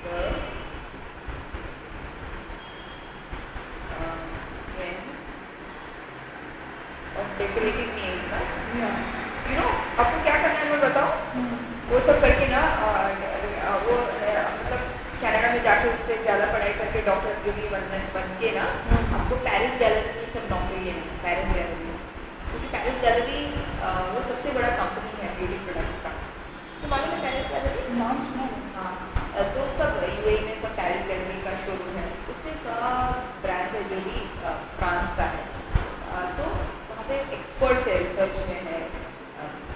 the trend of decorating nails. You know, आपको क्या करना है मैं बताऊँ? वो सब करके ना वो मतलब कनाडा में जाके उससे ज़्यादा पढ़ाई करके डॉक्टर ब्यूटी बन के ना आपको पेरिस गैलरी में सब नौकरी लेना है। पेरिस गैलरी में, क्योंकि पेरिस गैलरी वो सबसे बड़ा कंपनी है ब्यूटी प्रोडक्ट्स का। तो मालूम है पेरिस गैलरी? नाम सुना है। हाँ, तो सब यूएई में सब पेरिस गैलरी का शोरूम है, उसमें सब ब्रांड्स है जो भी फ्रांस का है। तो वहाँ पे एक्सपर्ट्स है, रिसर्च में है,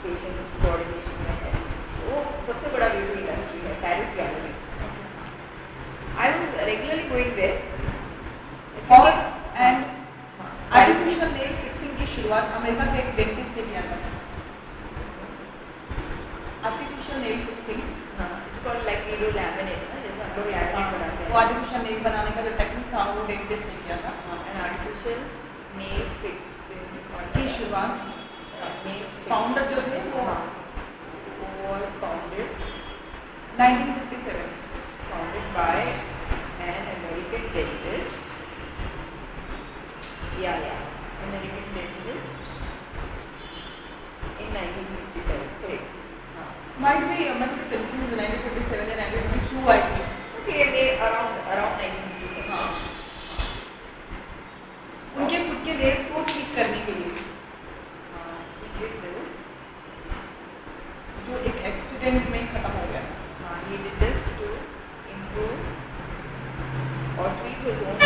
पेशेंट कोऑर्डिनेशन में है, वो सबसे बड़ा ब्यूटी इंडस्ट्री है Paris gallery. I was regularly going there. और एंड आर्टिफिशियल नेल फिक्सिंग की शुरुआत अमेरिका के एक डेंटिस्ट ने किया था। Artificial nail fixing, It's called like we do laminate, ना जैसे हम लोग laminate बनाते हैं। वो आर्टिफिशियल नेल बनाने का जो टेक्निक था वो डेंटिस्ट ने किया था। And artificial nail fixing की शुरुआत फाउंडर जो थे वो was founded 1957. by an American dentist. American dentist in 1957. Correct. Might be confused 1957 and 1952, I think. Okay, they around 1957. हाँ. उनके खुद के नेल्स को ठीक करने के लिए He did this. जो एक एक्सीडेंट में खत्म हो गया. He did this to improve or treat his own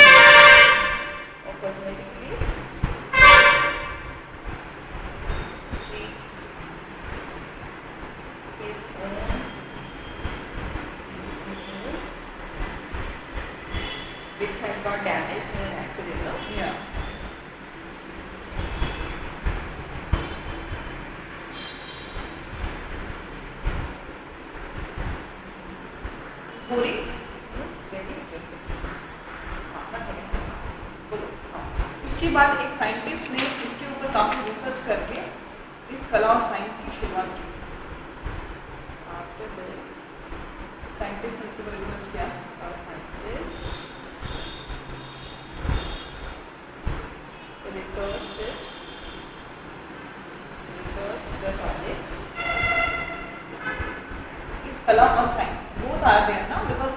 or cosmetically treat his own nails which had got damaged in an accident. No? Yeah. Boring. It's very interesting. One second. बोलो. इसके बाद एक scientist ने इसके ऊपर काफी research करके इस कला और साइंस की शुरुआत की. After this, साइंटिस्ट ने इसके ऊपर रिसर्च किया. a scientist researched the subject. इस कला और science both are there now because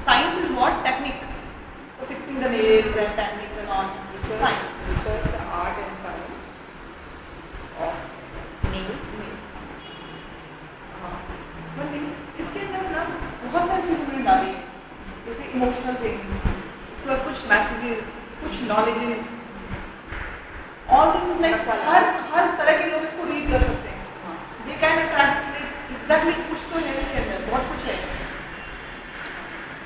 science is what technique for fixing the nails and technique and all. Science. Research the art and science of nail. But इसके अंदर ना बहुत सारी चीज़ें मैंने डाली है, जैसे इमोशनल थिंग्स, इसके बाद कुछ मैसेजेस, कुछ नॉलेजेस, ऑल थिंग्स लाइक हर तरह के लोग इसको रीड कर सकते हैं. दे कैन अट्रैक्ट एग्जैक्टली कुछ तो है इसके अंदर, बहुत कुछ है.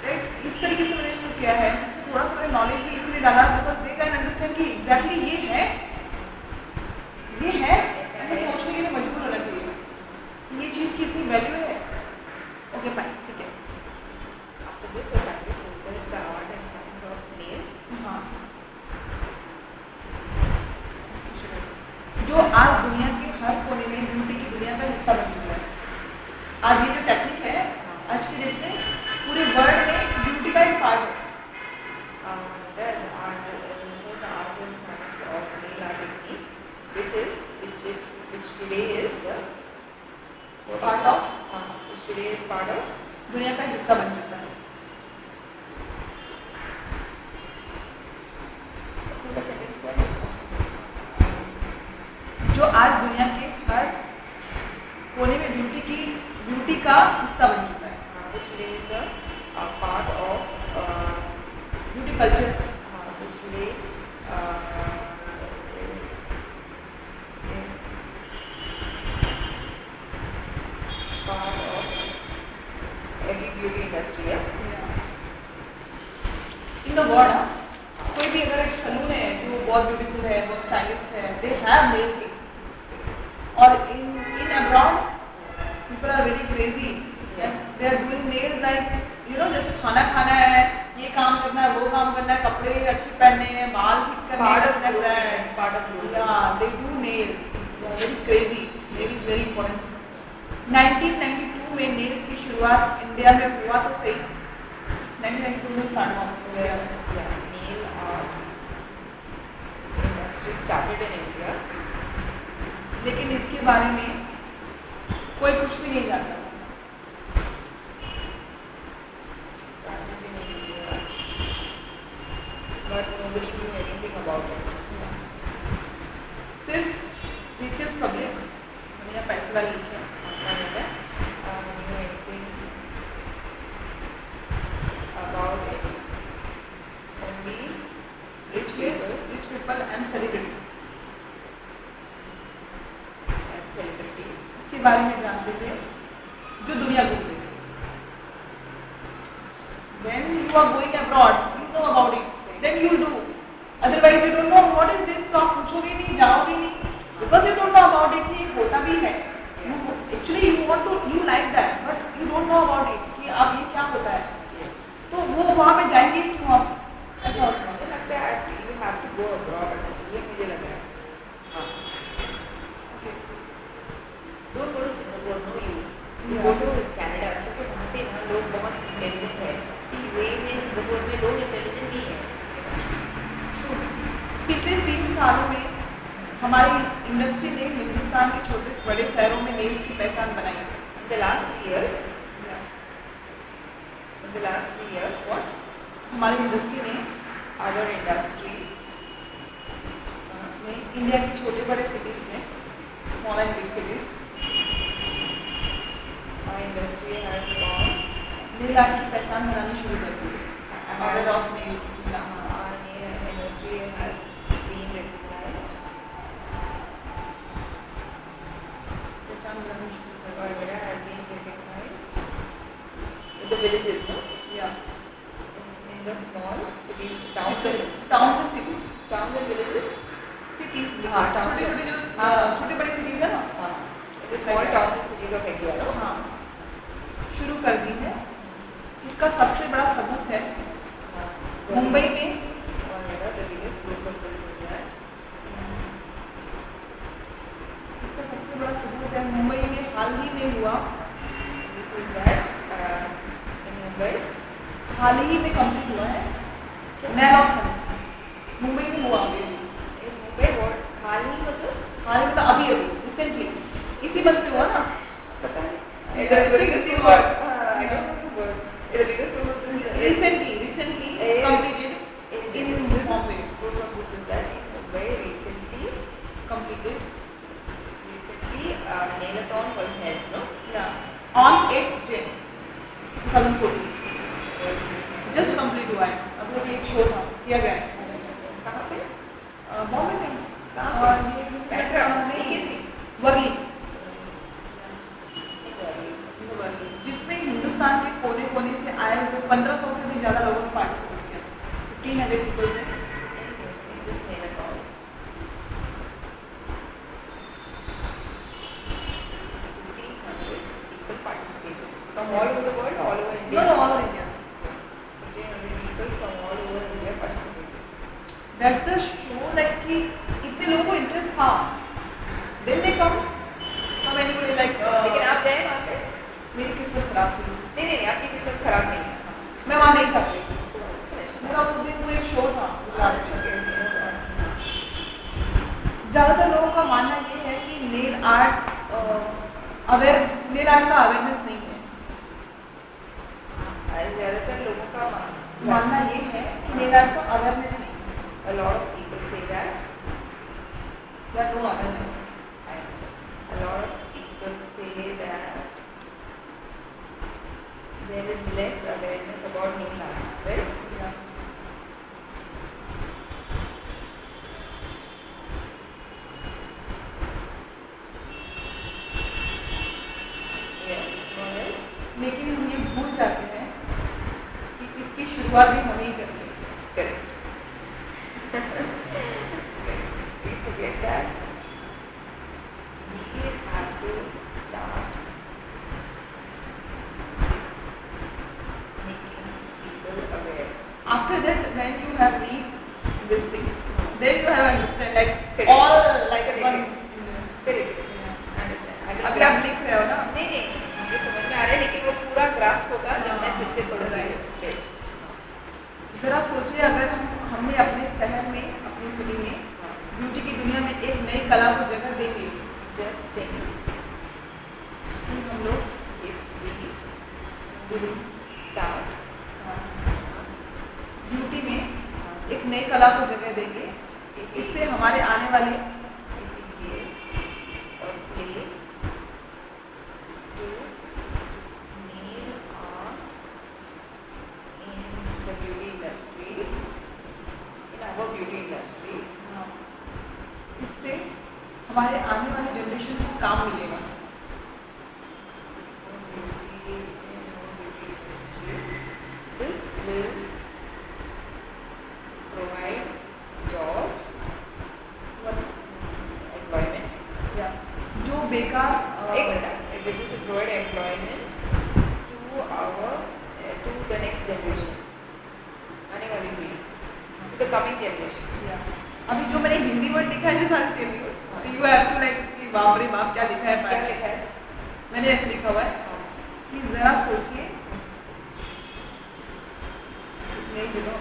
राइट, इस तरीके से मैंने इसको किया है. इसमें थोड़ा सा मैंने नॉलेज भी इसलिए डाला बिकॉज दे कैन अंडरस्टैंड कि एग्जैक्टली ये है, हमें सोचने के लिए मजबूर होना चाहिए ये चीज़ की इतनी वैल्यू है. ओके फाइन, ठीक है. After this, a scientist researched the art and science of nail. हाँ. जो आज दुनिया के हर कोने में ब्यूटी की दुनिया का हिस्सा बन चुका है. आज ये जो टेक्निक है, आज की डेट में पूरे वर्ल्ड में ब्यूटी का एक पार्ट है. The art and science of nail art technique, which today is the Part of? which today is part of दुनिया का हिस्सा बन चुका है. पूरा sentence क्या है? जो आज दुनिया के हर कोने में ब्यूटी का हिस्सा बन चुका है. Which today is the part of beauty culture. which today is part of every beauty industry. Yeah? In the world कोई भी अगर एक सलून है जो बहुत ब्यूटीफुल है, बहुत स्टाइलिस्ट है, दे हैव नेल थिंग्स. और in abroad people are very crazy. They are doing nails like जैसे खाना खाना है, ये काम करना है, वो काम करना है, कपड़े अच्छे पहनने हैं, बाल ठीक करने Part हैं, of like that. it's part of beauty. Yeah, they do nails. They are very crazy. Nail is very important. 1992 में नेल्स की शुरुआत इंडिया में हुआ तो सही. 1992 में स्टार्ट हुआ. Nail art industry started in India. लेकिन इसके बारे में कोई कुछ भी नहीं जानता. Started in India, but nobody knew anything about it. सिर्फ रिचेस्ट पब्लिक दुनिया पैसे वाले लिखे हैं. None of that knew anything about it. Only rich people and celebrity and celebrities. इसके बारे में जानते थे जो दुनिया घूमते थे. When you are going abroad, you know about it. Then you will do. Otherwise, you don't know what is this. तो आप पूछोगे नहीं, जाओगे नहीं. Because you don't know about it कि होता भी है. Actually, you like that, but you don't know about it कि अब ये क्या होता है. Yes. तो वो वहाँ पे जाएंगे क्यों आप? ऐसा होता है. मुझे लगता है you have to go abroad. ये मुझे लग रहा है. हाँ. Okay. Don't go to Singapore. No use. You go to Canada, तो वहाँ पे ना लोग बहुत इंटेलिजेंट है, कि यूएई में, सिंगापुर में लोग इंटेलिजेंट नहीं है। पिछले 3 सालों में हमारी इंडस्ट्री ने हिंदुस्तान के छोटे बड़े शहरों में नेल्स की पहचान बनाई है। The last 3 years, in the last 3 years, what? हमारी इंडस्ट्री ने Our industry, इंडिया के छोटे बड़े सिटीज में, small and big cities, our industry has gone, nail art की पहचान बनानी शुरू कर दी है। Mother of nail, our industry has been recognized, पहचान बनानी शुरू कर or दी है। has been recognized in the villages, no? Yeah. In the small cities, towns and cities, and villages, cities, हाँ, छोटे छोटे जो छोटे बड़े सिटीज है ना, in the small towns and cities of India, no? हाँ, शुरू कर दी है। इसका सबसे बड़ा सबूत है मुंबई में, The biggest proof of this is that इसका सबसे बड़ा सबूत है मुंबई में हाल ही में हुआ, this is that in Mumbai, हाल ही में कंप्लीट हुआ है मैराथन, मुंबई में हुआ अभी। in Mumbai what हाल ही मतलब हाल ही मतलब अभी रिसेंटली, इसी मंथ में हुआ ना। पता नहीं, Either the biggest the proof word. I don't know this word. The biggest proof of this is Recently it's completed in this Bombay, is proof of this is that in Mumbai recently completed, Nailathon was held, no? yeah, on 8th Jan 2014, Was just complete हुआ है। अभी अभी एक show था, किया गया है कहाँ पे? बॉम्बे में। कहाँ और पे? ये Bandra, नहीं, BKC? Worli, In Worli. जिसमें हिंदुस्तान के कोने कोने से आए हुए 1500 से भी ज़्यादा लोगों ने पार्टिसिपेट किया। 1500 पीपल थे। In this Nailathon. 1,500 people participated from all over the world, all over India. No, all over India. 1,500 people from all over India participated. That's the show, like कि इतने लोगों को इंटरेस्ट था। Then they come anybody like लेकिन आप गए वहाँ पे? मेरी किस्मत खराब थी, नहीं नहीं, आपकी किस्मत खराब नहीं है। मैं वहाँ नहीं था। Finish. मेरा उस दिन वो एक शो था। It's okay. ज़्यादातर लोगों का मानना ये है कि नेल आर्ट का अवेयरनेस नहीं है। ज़्यादातर लोगों का मानना ये है कि नेल आर्ट का अवेयरनेस नहीं है। A lot of people say that. There no awareness. I understand. A lot of people say that there is less awareness about nail art, right? Yeah. Yes. What else? लेकिन हम ये भूल जाते हैं कि इसकी शुरुआत भी हमें ही करनी है। Correct. We forget that we have to start making people aware. After that, when you have read this thing, then you have understand like Correct. all like Correct. one. Correct. Understand. I will अभी आप लिख रहे हो ना? नहीं नहीं, मुझे समझ में आ रहा है, लेकिन वो पूरा ग्रास्प होगा जब मैं फिर से पढ़ूंगी। जरा सोचिए अगर हमने अपने शहर में, अपनी सिटी में ब्यूटी की दुनिया में एक नई कला को जगह देंगे, Just think तो हम लोग if we start ब्यूटी में एक नई कला को जगह देंगे, इससे हमारे आने वाले if we give a place to nail art in the beauty industry, in our beauty industry, इससे हमारे आने वाले जनरेशन को काम मिलेगा। this will provide jobs, employment. या जो बेकार एक minute, this will provide employment to the next generation, आने वाली पीढ़ी, to the coming generation. या अभी जो मैंने हिंदी वर्ड लिखा है जैसा यू हैव टू लाइक बाप रे बाप क्या लिखा है, क्या लिखा है? मैंने ऐसे लिखा हुआ है कि ज़रा सोचिए नई जगह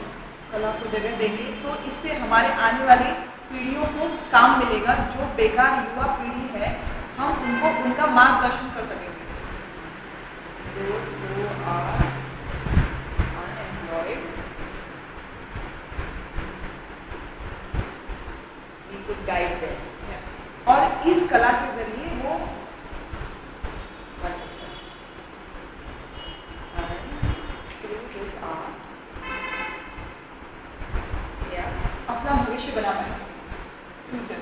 कला को जगह देंगे तो इससे हमारे आने वाली पीढ़ियों को काम मिलेगा। जो बेकार युवा पीढ़ी है हम उनको उनका मार्गदर्शन कर सकेंगे। Those who are unemployed, we could guide them. और इस कला के जरिए वो One second. And through this art, yeah, अपना भविष्य बना पाए। Future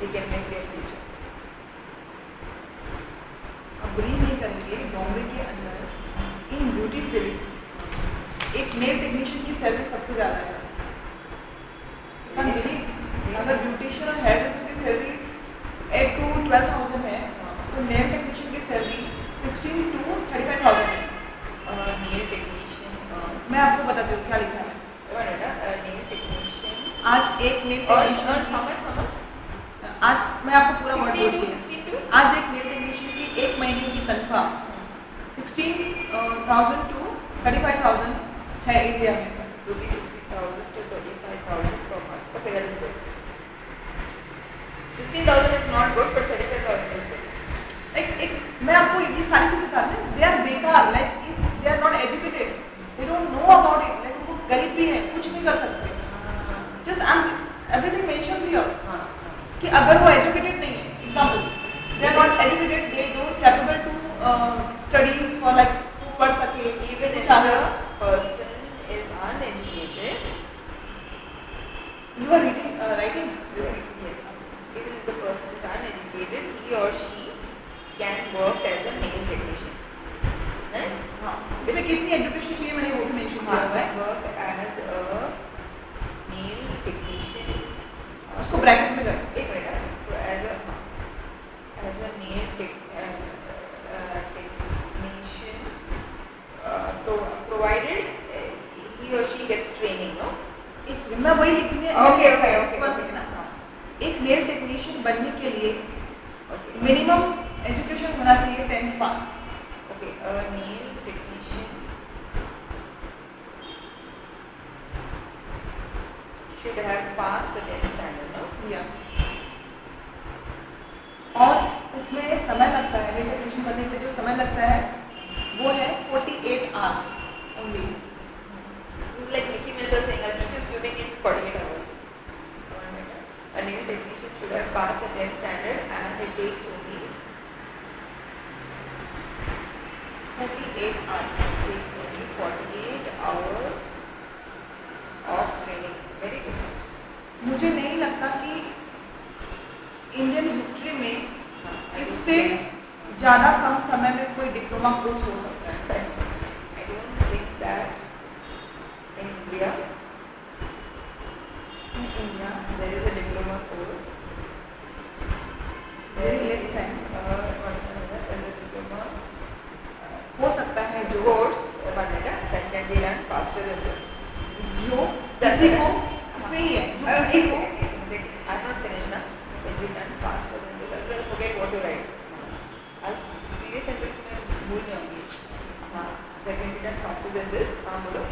they can make their future. अब बिलीव नहीं करेंगे, बॉम्बे के अंदर इन ब्यूटी फील्ड एक मेल टेक्नीशियन की सैलरी सबसे ज़्यादा है। अगर ब्यूटिशियन और हेयर ड्रेसर की सैलरी 8 to 12,000 है तो नेल टेक्नीशियन की सैलरी 16 to 35,000 है। Nail technician. मैं आपको बताती हूँ क्या लिखा है। One minute. Nail technician. आज एक nail Earn technician how much? How much? आज मैं आपको पूरा वर्ड 16 to बोलती हूँ। 16 to. आज एक नेल टेक्नीशियन की एक महीने की तनख्वाह 16,000 to 35,000 है इंडिया में। Rupees 60,000 to 35,000 per month. Okay, that is good. 16,000 is not good, but 35,000 is good. एक मैं आपको ये सारी चीजें बता रही हूँ। दे आर बेकार, like if they are not educated, they don't know about it, like उनको गरीब भी है, कुछ नहीं कर सकते। Just I am everything mentions here कि अगर वो एजुकेटेड नहीं है, example they are not educated, they don't capable to studies for like पढ़ सके। Even if कुछ the person is uneducated, you are reading writing yes, yes. Even if the person is uneducated, he or she can work as a nail technician. Right? हाँ, इसमें कितनी education चाहिए मैंने वो भी मेंशन किया हुआ है। Work as a nail technician. उसको ब्रैकेट में कर। एक minute. As a nail technician, provided he or she gets training, no? मैं वही लिखूंगी। Okay, okay, okay, one okay. second ना। एक नेल टेक्नीशियन बनने के लिए Okay. मिनिमम एजुकेशन होना चाहिए 10th pass. Okay, a nail technician should have passed the 10th standard, no? या और इसमें समय लगता है, नेल टेक्नीशियन बनने के लिए जो समय लगता है वो है 48 hours only. It's like Mickey Miller saying, I'll teach you swimming in 48 hours. A nail technician should have passed the 10th standard and it takes only 48 hours. It takes only 48 hours of training. Very good. मुझे नहीं लगता कि Indian history में इससे ज़्यादा कम समय में कोई डिप्लोमा कोर्स हो सकता है। I don't think that in India in India there is a diploma course. Very less time. There is a diploma हो सकता है जो course that can be done faster than this. जो किसी को इसमें ही है जो किसी को I'm not finished now. Can be done faster than this. I'll forget what to write. Previous sentence में भूल जाऊंगी. हाँ, that can be done faster than this. हाँ बोलो.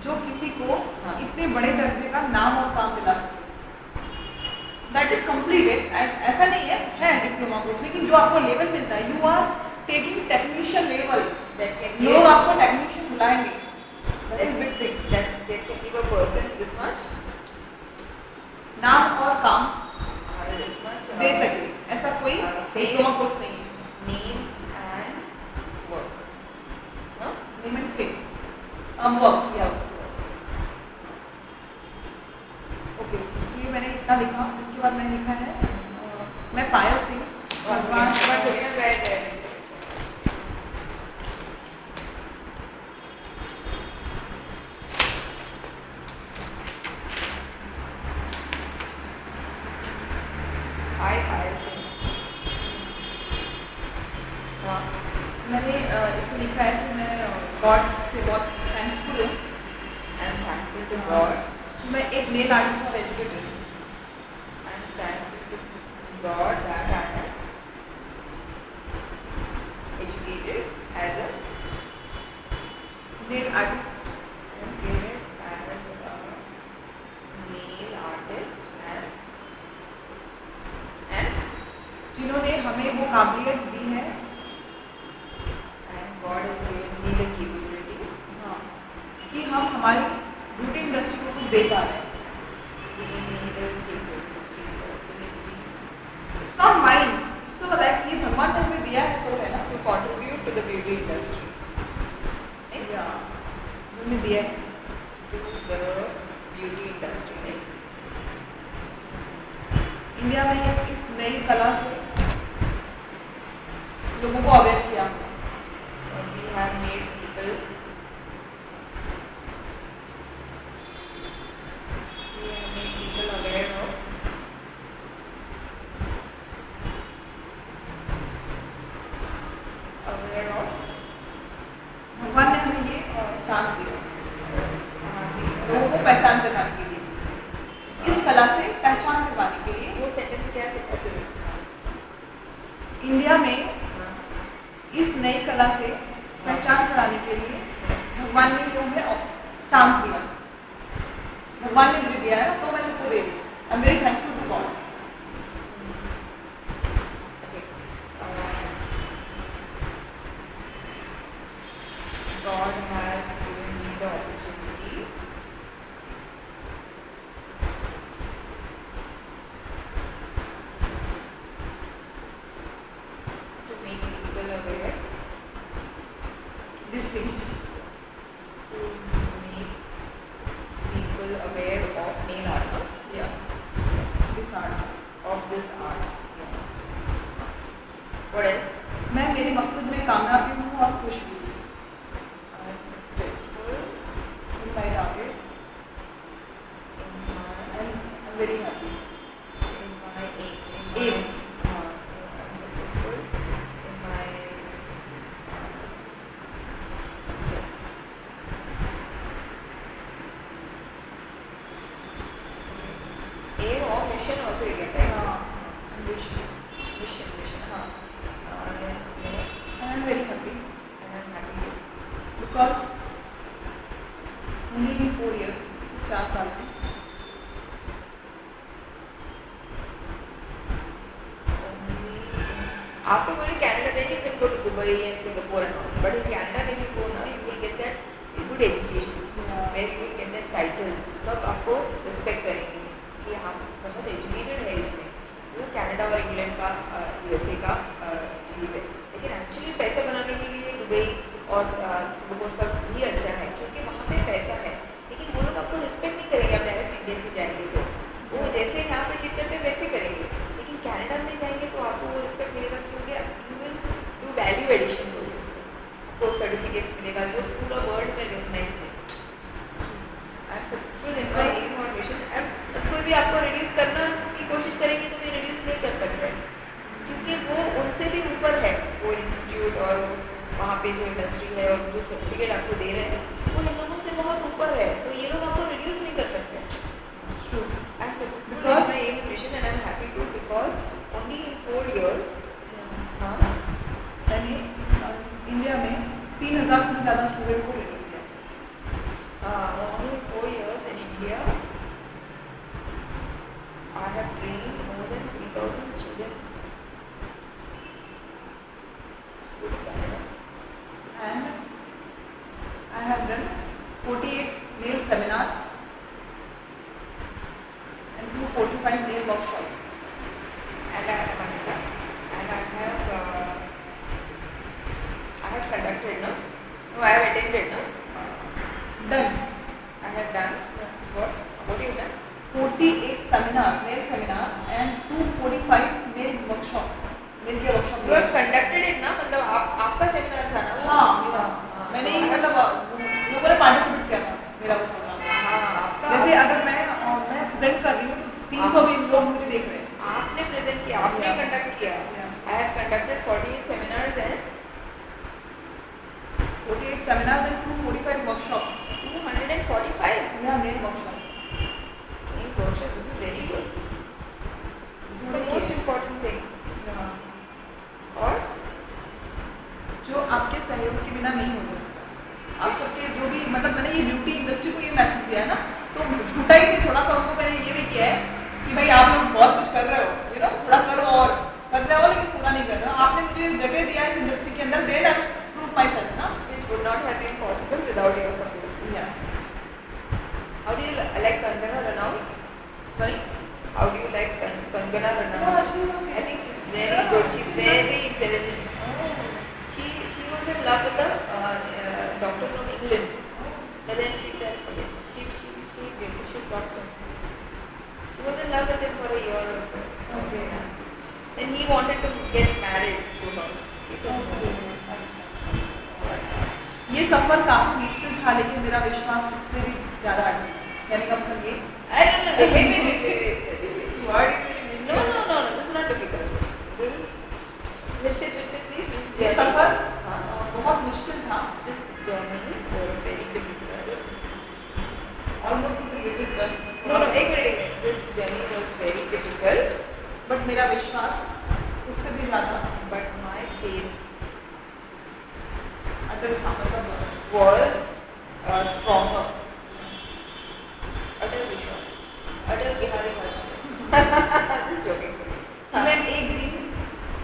जो किसी को इतने बड़े दर्जे का नाम और काम दिला सके। That is completed. ऐसा नहीं है डिप्लोमा कोर्स, लेकिन जो आपको लेवल मिलता है, you are taking technician level. That can be लोग आपको टेक्नीशियन बुलाएंगे। That is big thing. that can give a person this much. नाम और काम This much. दे सके, ऐसा कोई डिप्लोमा कोर्स नहीं है। Name and work. No? Name and fame work या ओके। ये मैंने इतना लिखा। इसके बाद मैंने लिखा है मैं पायल सिंह Hi, Payal Singh. हाँ. मैंने इसमें लिखा है कि मैं गॉड से बहुत थैंक्सफुल हूँ। I'm thankful to God. मैं एक नेल आर्टिस्ट और एजुकेटेड हूँ। I'm thankful to God that I am educated as a artist. And given as a male artist and जिन्होंने हमें वो काबिलियत दी है, God has given me the capability हाँ, कि हम हमारी ब्यूटी इंडस्ट्री को कुछ दे पा रहे हैं. given me the capability It's not mine. So like ये भगवान ने हमें दिया है तो है ना. to contribute to the beauty industry. Right? Yeah. उन्होंने दिया है. To the beauty industry. Right? India में इस नई कला से लोगों को अवेयर किया. We have made people aware of भगवान ने हमें ये चांस दिया लोगों को पहचान करवाने के लिए, इस कला से पहचान करवाने के लिए. वो सेंटेंस क्या है? इंडिया में इस नई कला से पहचान कराने के लिए भगवान ने हमें चांस दिया. भगवान ने मुझे दिया है तो मैं सबको दे रही हूँ. I am very thankful to God. God has given me the opportunity to make people aware, this thing. to make people aware of nail art, no? या this art. Of this art. Yeah. What else? मैं मेरे मकसद में कामयाब भी हूँ और खुश भी हूँ. I am successful in my target in my and I am very happy. aim. Aim. I'm successful in my aim or mission also you get, right? mission. Mission, हाँ. And I'm very happy And I'm happy. because only 4 years, 4 साल में After going to Canada, then you can go to Dubai and Singapore and all. But in Canada, when you go now, you will get that good education, where you will get that title. सब आपको respect करेंगे कि आप बहुत educated है इसमें. वो Canada और इंग्लैंड का यूएसए का यूज है. लेकिन एक्चुअली पैसा बनाने के लिए दुबई और सिंगापुर सब भी अच्छा है क्योंकि वहाँ पे पैसा है. लेकिन वो लोग आपको रिस्पेक्ट नहीं करेंगे. आप डायरेक्ट इंडिया से जाएंगे तो वो जैसे यहाँ पे ट्रीट करते हैं वैसे करेंगे. लेकिन कनाडा में जाएंगे तो आपको वो रिस्पेक्ट मिलेगा क्योंकि you will do value addition हो उसमें. आपको सर्टिफिकेट्स मिलेगा जो पूरा वर्ल्ड में रिकॉग्नाइज है. I am successful in my aim और मिशन. एंड कोई भी आपको रिड्यूस करना की कोशिश करेंगे तो भी रिड्यूस नहीं कर सकते क्योंकि वो उनसे भी ऊपर है. वो इंस्टीट्यूट और वहाँ पे जो इंडस्ट्री है और जो सर्टिफिकेट आपको दे रहे हैं वो लोगों से बहुत ऊपर है. तो ये लोग आपको रिड्यूस नहीं कर सकते. True. I'm successful in my aim mission and I'm happy too because only in 4 years मैंने इंडिया में 3000 से भी ज़्यादा स्टूडेंट को ट्रेनिंग दिया. only in 4 years in India I have trained more than 3,000 students. Good Canada. And I have done 48 nail seminar and 245 nail workshop. And I have conducted, no? No, I have attended, no? Done. I have done. What? What do you done? 48 seminars, nail seminar and 245 nails workshop. nail के workshop. You have conducted it, ना? मतलब आपका seminar था ना वो? हाँ, मेरा. मैंने ही मतलब लोगों ने पार्टिसिपेट किया था मेरा वो प्रोग्राम. हाँ, आपका. जैसे अगर मैं प्रेजेंट कर रही हूँ तो 300 भी लोग मुझे देख रहे हैं. आपने प्रेजेंट किया, आपने कंडक्ट किया. I have conducted 48 seminars and 48 seminars and 245 workshops. 245. Yeah, nail workshop. In workshop, this is very good. This is the most important thing. और जो आपके सहयोग के बिना नहीं हो सकता. आप सबके जो भी मतलब मैंने ये ब्यूटी इंडस्ट्री को ये मैसेज दिया है ना, तो झूठाई से थोड़ा सा उनको मैंने ये भी किया है कि भाई आप लोग बहुत कुछ कर रहे हो, यू नो थोड़ा करो और कर रहे हो लेकिन पूरा नहीं कर रहे हो। आपने मुझे जगह दिया इस इंडस्ट्री के अंदर, then I prove myself ना। which would not have been possible without your support. How do you like Kangana Ranaut? Sorry? How do you like Kangana Ranaut? I think she's very good. She's very intelligent. She was in love with a doctor from England. But then she said, okay, she got him. She was in love with him for a year or so. Okay. Then he wanted to get married to her. She said, okay. ये सफर काफी मुश्किल था, लेकिन मेरा विश्वास उससे भी ज्यादा है। कहने का मतलब ये I don't know. Wait. Word is very No. This is not difficult. This is. फिर से please. ये सफर हाँ. बहुत मुश्किल था। This journey was very difficult. Almost it is done. No. एक minute. This journey was very difficult. But मेरा विश्वास उससे भी ज्यादा But my faith अटल था, मतलब was stronger. अटल विश्वास. अटल बिहारी वाजपेयी. Just joking. हाँ. मैं एक दिन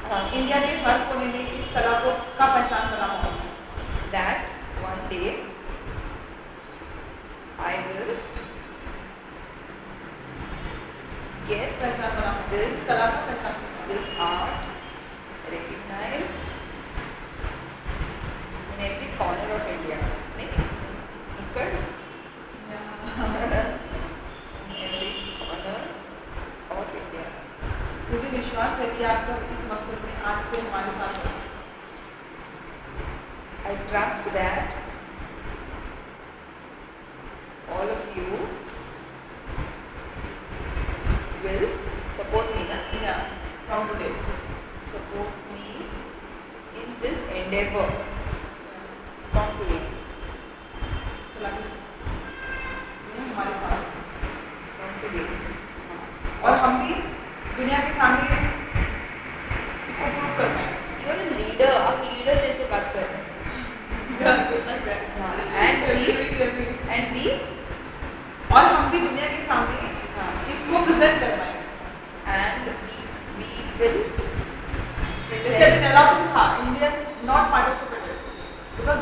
हाँ. इंडिया के हर कोने में इस कला को का पहचान बना पाऊंगी। That one day I will get पहचान बना This- इस कला को पहचान बना this art recognized in every corner of India. नहीं? Nukkad? In every corner of India. मुझे विश्वास है कि आप सब इस मकसद में आज से हमारे साथ हैं। I trust that all of you will support me, na? या from today Support me in this endeavor from today. इस कला की में हमारे साथ, From today. और हम भी दुनिया के सामने इसको प्रूव कर पाए। You are a leader. आप leader जैसे बात कर रहे हैं. हाँ, and we और हम भी दुनिया के सामने हाँ, इसको प्रेजेंट कर पाए। and we will जैसे अभी नेलातुम था, Indians not participated because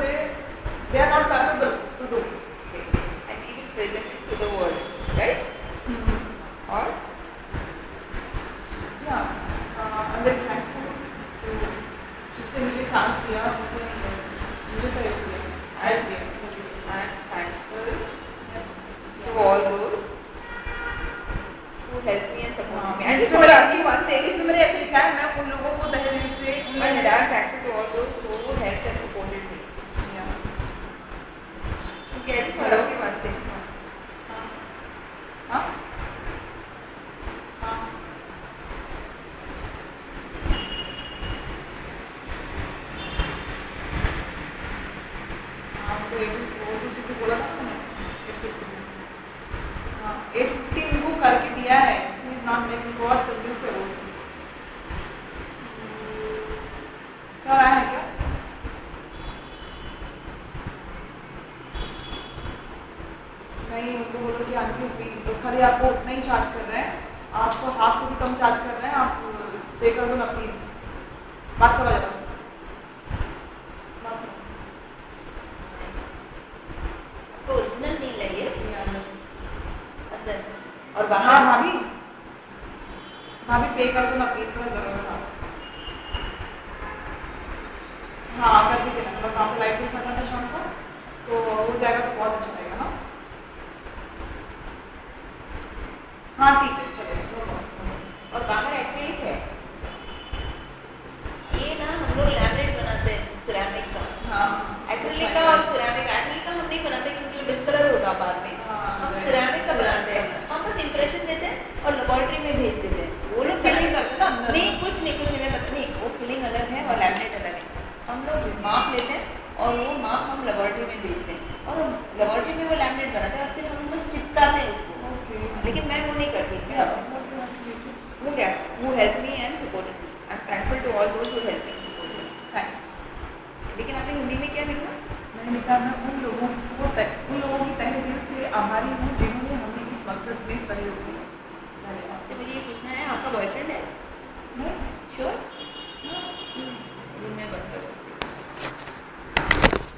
they are not capable to do. okay, and we will present it to the world, right? और या वेरी थैंक्सफुल जिसने मुझे चांस दिया, जिसने मुझे सहयोग दिया, हेल्प दिया। I am thankful to all those who helped me and supported me. I just want to ask you one thing. इसमें मैंने ऐसे लिखा है, मैं उन लोगों को तहे दिल से But I am thankful to all those who helped and supported me. Okay, I just want to ask you one thing. हाँ हाँ आपको एक बोला था मैंने 850 उनको करके दिया है। शी इज नॉट मेकिंग, बहुत जल्दी से वो सर आए हैं क्या? नहीं, उनको बोलो कि आंटी प्लीज, बस खाली आपको उतना ही चार्ज कर रहे हैं, आपको हाफ से भी कम चार्ज कर रहे हैं, आप पे कर दो ना प्लीज। बात करो जरा, बात करो। आपको ओरिजिनल नहीं लगे ये अंदर। अंदर और हाँ बाहर. भाभी, भाभी पे कर दो ना प्लीज, थोड़ा जरूरत था। हाँ कर दीजिए ना, मतलब वहाँ पे लाइट भी करना था शाम को, तो हो जाएगा तो बहुत अच्छा रहेगा ना। हाँ ठीक है, चलिए। और बाहर एक्रिलिक है. ये ना हम लोग लैमिनेट बनाते हैं सिरेमिक का. हाँ एक्रिलिक का और सिरेमिक. एक्रिलिक का हम नहीं बनाते क्योंकि डिस्कलर होगा बाद में. हम सिरेमिक का बनाते हैं. हम बस इंप्रेशन देते हैं और लेबोरेटरी में भेज देते हैं. वो लोग फिलिंग करते हैं ना अंदर। नहीं, कुछ नहीं पता नहीं. वो फिलिंग अलग है और लैमिनेट अलग है. हम लोग माप लेते हैं और वो माप हम लेबोरेटरी में भेजते हैं और लेबोरेटरी में वो लैमिनेट बनाते हैं और फिर हम बस चिपकाते हैं उसको. लेकिन मैं वो नहीं करती. वो क्या, who helped me and supported me. I'm thankful to all those who helped me and supported me. Thanks. लेकिन आपने हिंदी में क्या लिखा? मैंने पिता मैं उन लोगों की तहे दिल से आभारी हूँ जिन्होंने हमें इस मकसद में सहयोग दिया।